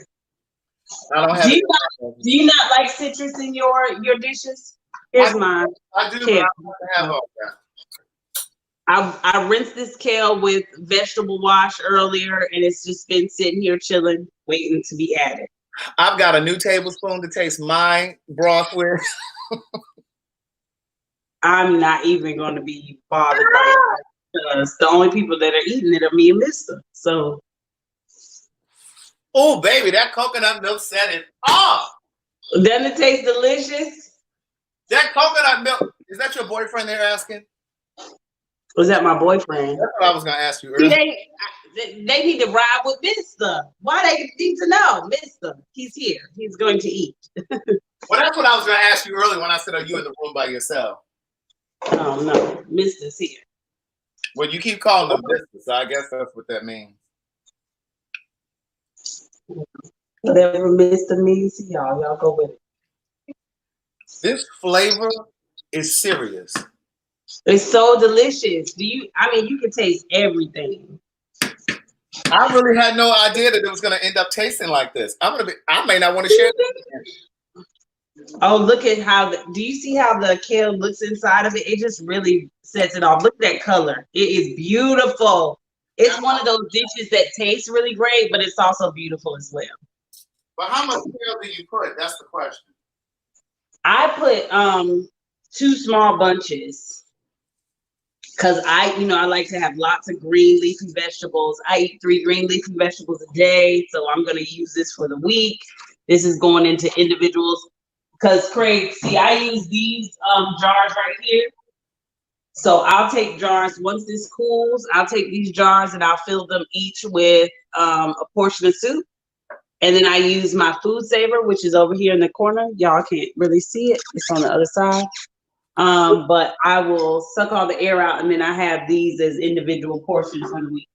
I don't have Do it. you not like citrus in your dishes? Here's mine. I do, but Kale. I don't have all that. I rinsed this kale with vegetable wash earlier, and it's just been sitting here chilling, waiting to be added. I've got a new tablespoon to taste my broth with. I'm not even going to be bothered by it because the only people that are eating it are me and Mister. So, Oh, baby, that coconut milk set it off. doesn't it taste delicious? That coconut milk, is that your boyfriend they're asking? Was that my boyfriend? That's what I was going to ask you See, earlier. they need to ride with Mister. Why they need to know? Mister, he's here. He's going to eat. Well, that's what I was going to ask you earlier when I said, are you in the room by yourself? Oh, no. Mister's here. Well, you keep calling them business, so I guess that's what that means. Whatever Mister needs, y'all go with it. This flavor is serious. It's so delicious. You can taste everything. I really had no idea that it was going to end up tasting like this. I may not want to share this. Oh, look at do you see how the kale looks inside of it? It just really sets it off. Look at that color. It is beautiful. It's one of those dishes that tastes really great, but it's also beautiful as well. But how much kale do you put? That's the question. I put 2 small bunches because I like to have lots of green leafy vegetables. I eat 3 green leafy vegetables a day, so I'm going to use this for the week. This is going into individuals. Because Craig, see, I use these jars right here. So I'll take jars, once this cools, I'll take these jars and I'll fill them each with a portion of soup. And then I use my food saver, which is over here in the corner. Y'all can't really see it. It's on the other side. But I will suck all the air out, and then I have these as individual portions for the week.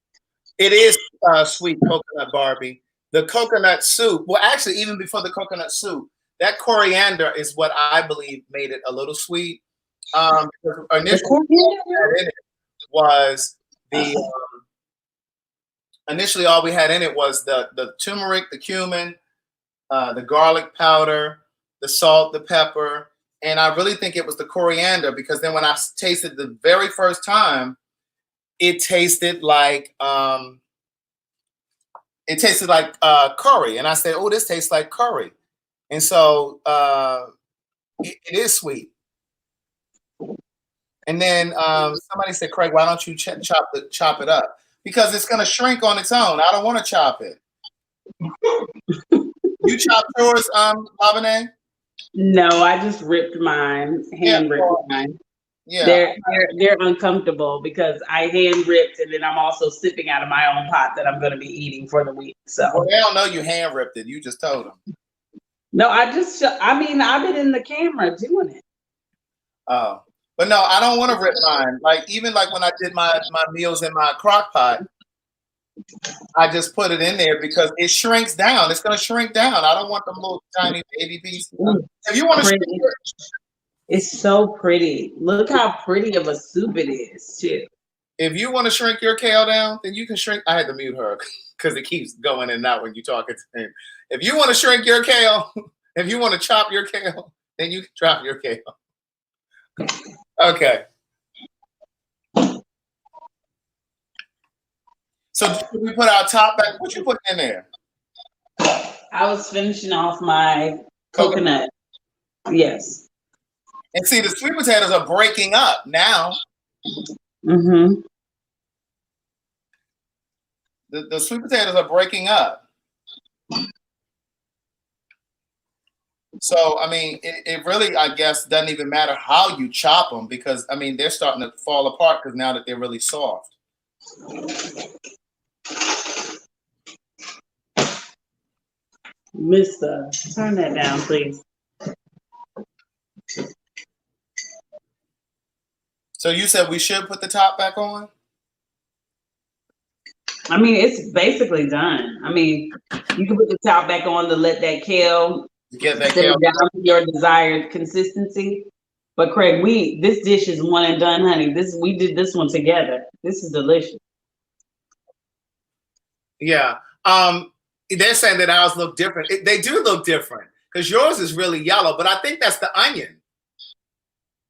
It is sweet coconut, Barbie. The coconut soup, well, actually, even before the coconut soup, that coriander is what I believe made it a little sweet. Initially, all we had in it was the turmeric, the cumin, the garlic powder, the salt, the pepper, and I really think it was the coriander, because then when I tasted the very first time, it tasted like curry, and I said, "Oh, this tastes like curry." And so it is sweet. And then somebody said, "Craig, why don't you chop it up?" Because it's going to shrink on its own. I don't want to chop it. You chopped yours, Labane? No, I just ripped mine, ripped mine. Yeah, they're uncomfortable because I hand ripped, and then I'm also sipping out of my own pot that I'm going to be eating for the week. So well, they don't know you hand ripped it. You just told them. No, I've been in the camera doing it. Oh, but no, I don't want to rip mine. Even when I did my meals in my crock pot, I just put it in there because it shrinks down. It's going to shrink down. I don't want them little tiny baby pieces. If you want to shrink it, it's so pretty. Look how pretty of a soup it is, too. If you want to shrink your kale down, then you can shrink. I had to mute her because it keeps going in and out when you're talking to him. If you want to shrink your kale, if you want to chop your kale, then you can chop your kale. Okay. So did we put our top back? What you put in there? I was finishing off my coconut. Yes. And see, the sweet potatoes are breaking up now. Mm-hmm. The sweet potatoes are breaking up. So, I mean, it really, I guess, doesn't even matter how you chop them because, I mean, they're starting to fall apart because now that they're really soft. Mister, turn that down, please. So you said we should put the top back on? I mean, it's basically done. I mean, you can put the top back on to let that kale To get that simmer kale. down to your desired consistency. But Craig, this dish is one and done, honey. We did this one together. This is delicious. Yeah. They're saying that ours look different. They do look different because yours is really yellow, but I think that's the onion.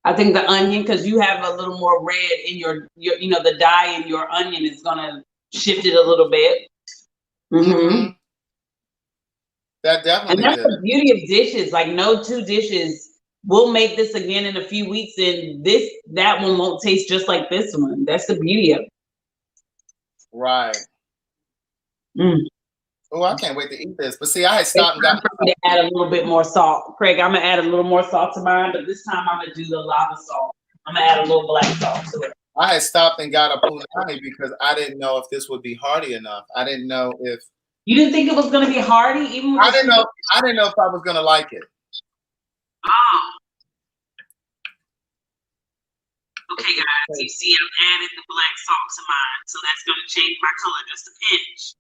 I think the onion, because you have a little more red in your the dye in your onion is gonna shift it a little bit. Mm-hmm. That definitely And that's did. the beauty of dishes. Like no two dishes. We'll make this again in a few weeks, and that one won't taste just like this one. That's the beauty of it. Right. Mm. Oh, I can't wait to eat this. But see, I had stopped and got to add a little bit more salt. Craig, I'm gonna add a little more salt to mine, but this time I'm gonna do the lava salt. I'm gonna add a little black salt to it. I had stopped and got a punani because I didn't know if this would be hearty enough. I didn't know if You didn't think it was gonna be hearty, even with I didn't know if I was gonna like it. Oh. Okay, guys, you see I'm adding the black salt to mine, so that's gonna change my color just a pinch.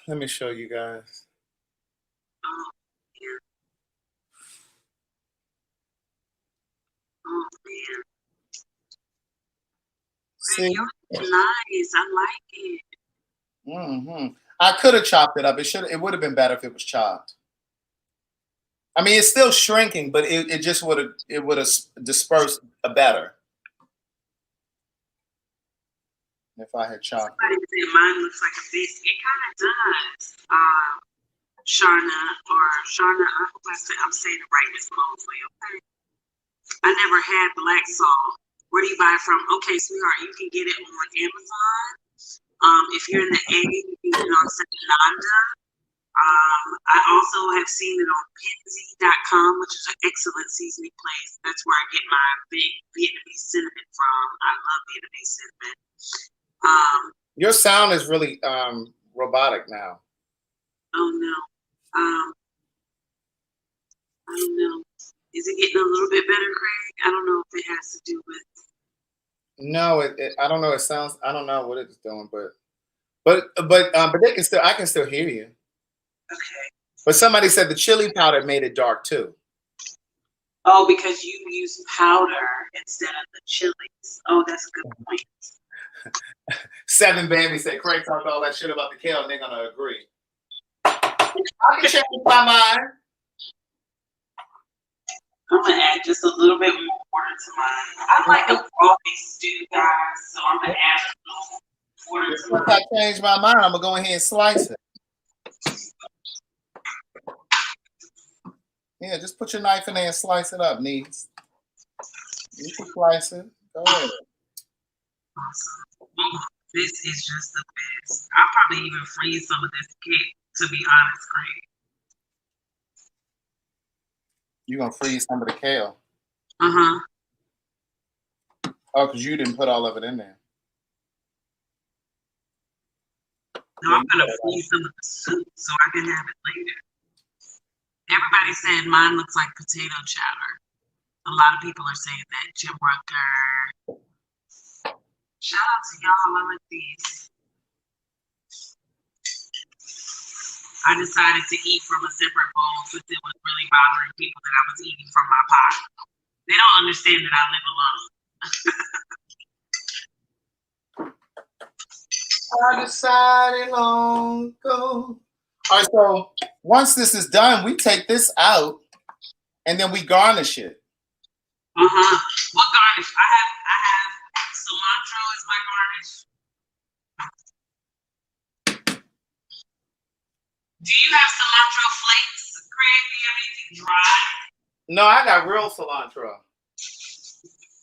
Let me show you guys. Oh, yeah. Oh, man. See? Nice. I like it. Mm-hmm. I could have chopped it up. It would have been better if it was chopped. I mean, it's still shrinking, but it just would have dispersed better if I had chopped it. Somebody said mine looks like a biscuit. It kind of does. Sharna, I hope I'm saying it right, Miss Mosley, okay? I never had black salt. Where do you buy it from? Okay, sweetheart, you can get it on Amazon. If you're in the A, you can get it on Nigella. I also have seen it on Pinzi.com, which is an excellent seasoning place. That's where I get my big Vietnamese cinnamon from. I love Vietnamese cinnamon. Your sound is really robotic now. Oh no. I don't know. Is it getting a little bit better, Craig? I don't know if it has to do with. No, I don't know. It sounds. I don't know what it's doing, but they can still. I can still hear you. Okay. But somebody said the chili powder made it dark too. Oh, because you use powder instead of the chilies. Oh, that's a good point. Seven Bambi said Craig talked all that shit about the kale, and they're gonna agree. I can change my mind. I'm gonna add just a little bit more water to mine. I like a frothy stew, guys, so I'm gonna add a little water to Once mine. I change my mind, I'm gonna go ahead and slice it. Yeah, just put your knife in there and slice it up, Needs. You can slice it. Go ahead. Awesome. This is just the best. I'll probably even freeze some of this cake, to be honest, Craig. You're gonna freeze some of the kale. Uh-huh. Oh, because you didn't put all of it in there. No, I'm gonna freeze some of the soup so I can have it later. Everybody said mine looks like potato chowder. A lot of people are saying that. Jim Rucker. Shout out to y'all. I like these. I decided to eat from a separate bowl since it was really bothering people that I was eating from my pot. They don't understand that I live alone. I decided long ago. All right, so once this is done, we take this out and then we garnish it. Uh-huh. What garnish? I have cilantro as my garnish. Do you have cilantro flakes, Craig? Do you have anything dry? No, I got real cilantro.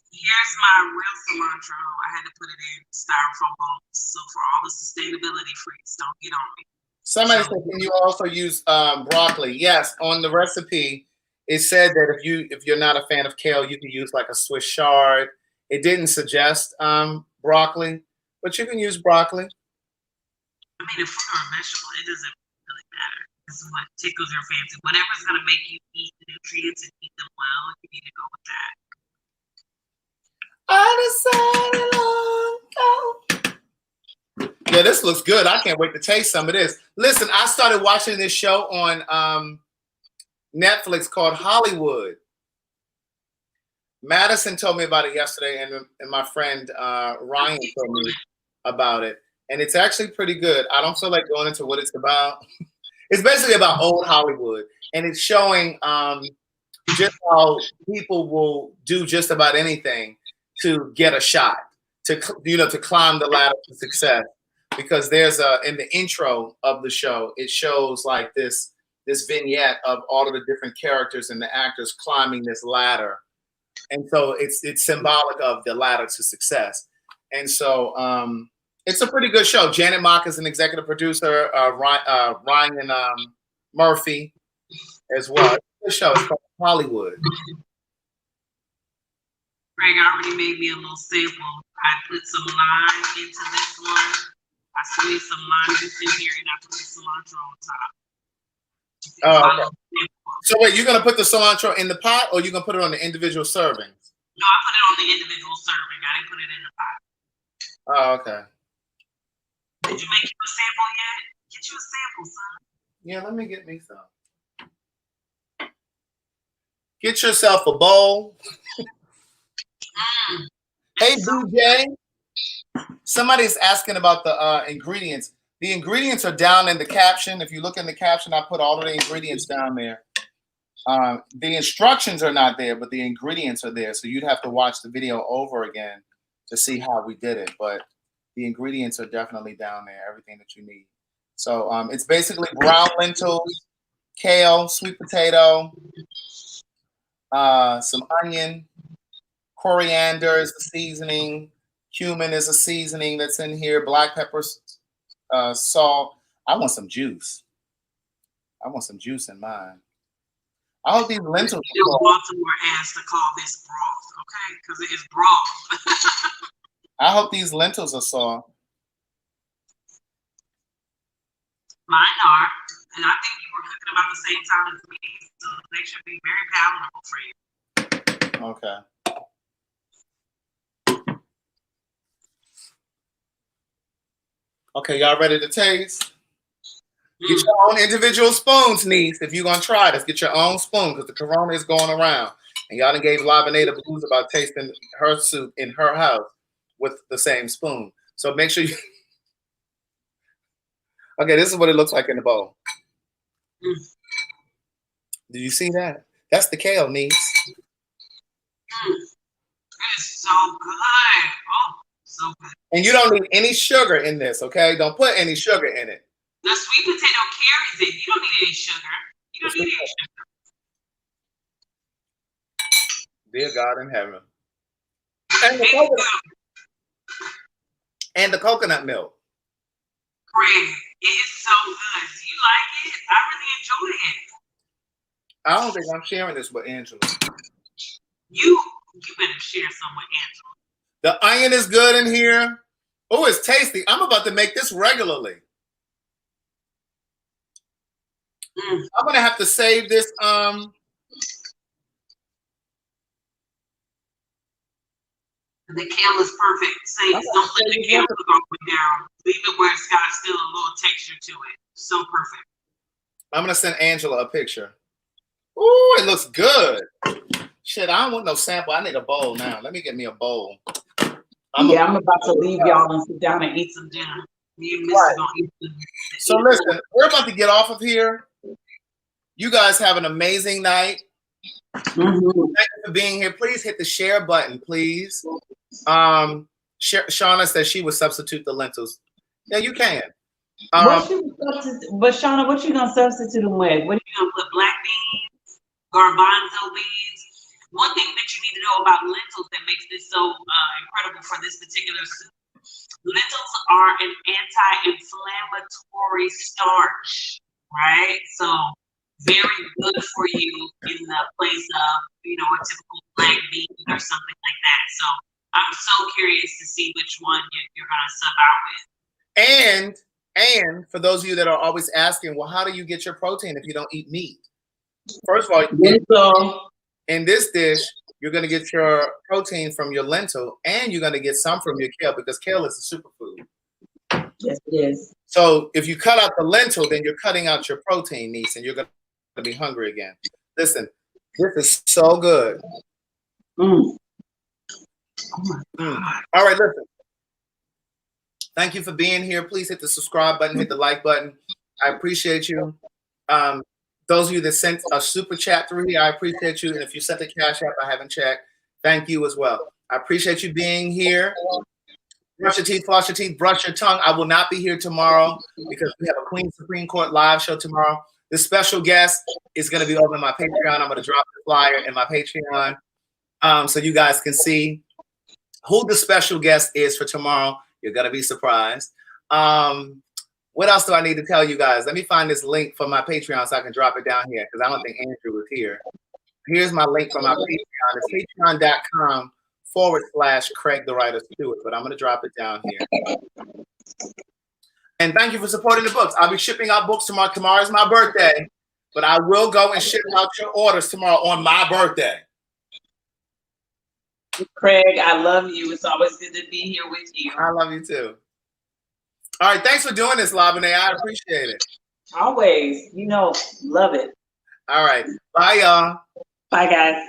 Here's my real cilantro. I had to put it in styrofoam bowls. So for all the sustainability freaks, don't get on me. Somebody said, can you also use broccoli? Yes, on the recipe, it said that if you're not a fan of kale, you can use like a Swiss chard. It didn't suggest broccoli, but you can use broccoli. I mean, a fruit or a vegetable, it doesn't really matter. This is what tickles your fancy. Whatever's going to make you eat the nutrients and eat them well, you need to go with that. Yeah, this looks good. I can't wait to taste some of this. Listen, I started watching this show on Netflix called Hollywood. Madison told me about it yesterday, and my friend Ryan told me about it. And it's actually pretty good. I don't feel like going into what it's about. It's basically about old Hollywood. And it's showing just how people will do just about anything to get a shot, to climb the ladder to success. Because there's in the intro of the show, it shows like this vignette of all of the different characters and the actors climbing this ladder. And so it's symbolic of the ladder to success. And so it's a pretty good show. Janet Mock is an executive producer, Ryan Murphy as well. It's a good show. It's called Hollywood. Greg already made me a little sample. I put some lime into this one. I squeezed some lime juice in here and I put the cilantro on top. So wait, you're gonna put the cilantro in the pot, or you're gonna put it on the individual servings? No, I put it on the individual serving. I didn't put it in the pot. Oh, okay. Did you make you a sample yet? Get you a sample, son. Yeah, let me get me some. Get yourself a bowl. Hey, DJ. Somebody's asking about the ingredients. The ingredients are down in the caption. If you look in the caption, I put all of the ingredients down there. The instructions are not there, but the ingredients are there. So you'd have to watch the video over again to see how we did it. But the ingredients are definitely down there, everything that you need. So it's basically brown lentils, kale, sweet potato, some onion, coriander is the seasoning, cumin is a seasoning that's in here, black peppers, salt. I want some juice. I want some juice in mine. I hope these lentils. You don't want to ask to call this broth, okay? Because it is broth. I hope these lentils are soft. Mine are, and I think you were cooking about the same time as me, so they should be very palatable for you. Okay. Okay, y'all ready to taste? Get your own individual spoons, niece. If you're gonna try this, get your own spoon because the corona is going around. And y'all done gave Labaneda blues about tasting her soup in her house with the same spoon. So make sure you. Okay, this is what it looks like in the bowl. Did you see that? That's the kale, niece. It's so good. Oh, so good. And you don't need any sugar in this, okay? Don't put any sugar in it. The sweet potato carries it. You don't need any sugar. You don't need any sugar. Dear God in heaven. And the coconut milk. Greg, it is so good. Do you like it? I really enjoy it. I don't think I'm sharing this with Angela. You better share some with Angela. The onion is good in here. Oh, it's tasty. I'm about to make this regularly. I'm gonna have to save this. The kale is perfect. Saints, don't let the kale cook all the way down. Leave it where it's got still a little texture to it. So perfect. I'm gonna send Angela a picture. Ooh, it looks good. Shit, I don't want no sample. I need a bowl now. Let me get me a bowl. I'm about to leave y'all and sit down and eat some dinner. Me and Mr. gonna eat some. So listen, we're about to get off of here. You guys have an amazing night. Thank you for being here. Please hit the share button, please. Shauna said she would substitute the lentils. Yeah, you can. What you substitute, but Shauna, what you gonna substitute them with? What are you gonna put? Black beans, garbanzo beans. One thing that you need to know about lentils that makes this so incredible for this particular soup. Lentils are an anti-inflammatory starch, right? So very good for you in the place of, you know, a typical black bean or something like that. So I'm so curious to see which one you're gonna sub out with. And for those of you that are always asking, well, how do you get your protein if you don't eat meat? First of all, in this dish, you're going to get your protein from your lentil, and you're going to get some from your kale, because kale is a superfood. Yes, it is. So if you cut out the lentil, then you're cutting out your protein needs, and you're going to be hungry again. Listen, this is so good. Mm. All right, listen. Thank you for being here. Please hit the subscribe button, hit the like button. I appreciate you. Those of you that sent a super chat through here, I appreciate you. And if you sent the Cash App, I haven't checked. Thank you as well. I appreciate you being here. Brush your teeth, floss your teeth, brush your tongue. I will not be here tomorrow because we have a Queen Supreme Court live show tomorrow. This special guest is going to be over in my Patreon. I'm going to drop the flyer in my Patreon so you guys can see who the special guest is for tomorrow. You're going to be surprised. What else do I need to tell you guys? Let me find this link for my Patreon so I can drop it down here, because I don't think Andrew was here. Here's my link for my Patreon. It's patreon.com/Craig the Writer Stewart, but I'm going to drop it down here. And thank you for supporting the books. I'll be shipping out books tomorrow. Tomorrow is my birthday, but I will go and ship out your orders tomorrow on my birthday. Craig, I love you. It's always good to be here with you. I love you too. All right, thanks for doing this, Labane. I appreciate it. Always, you know, love it. All right, bye, y'all. Bye, guys.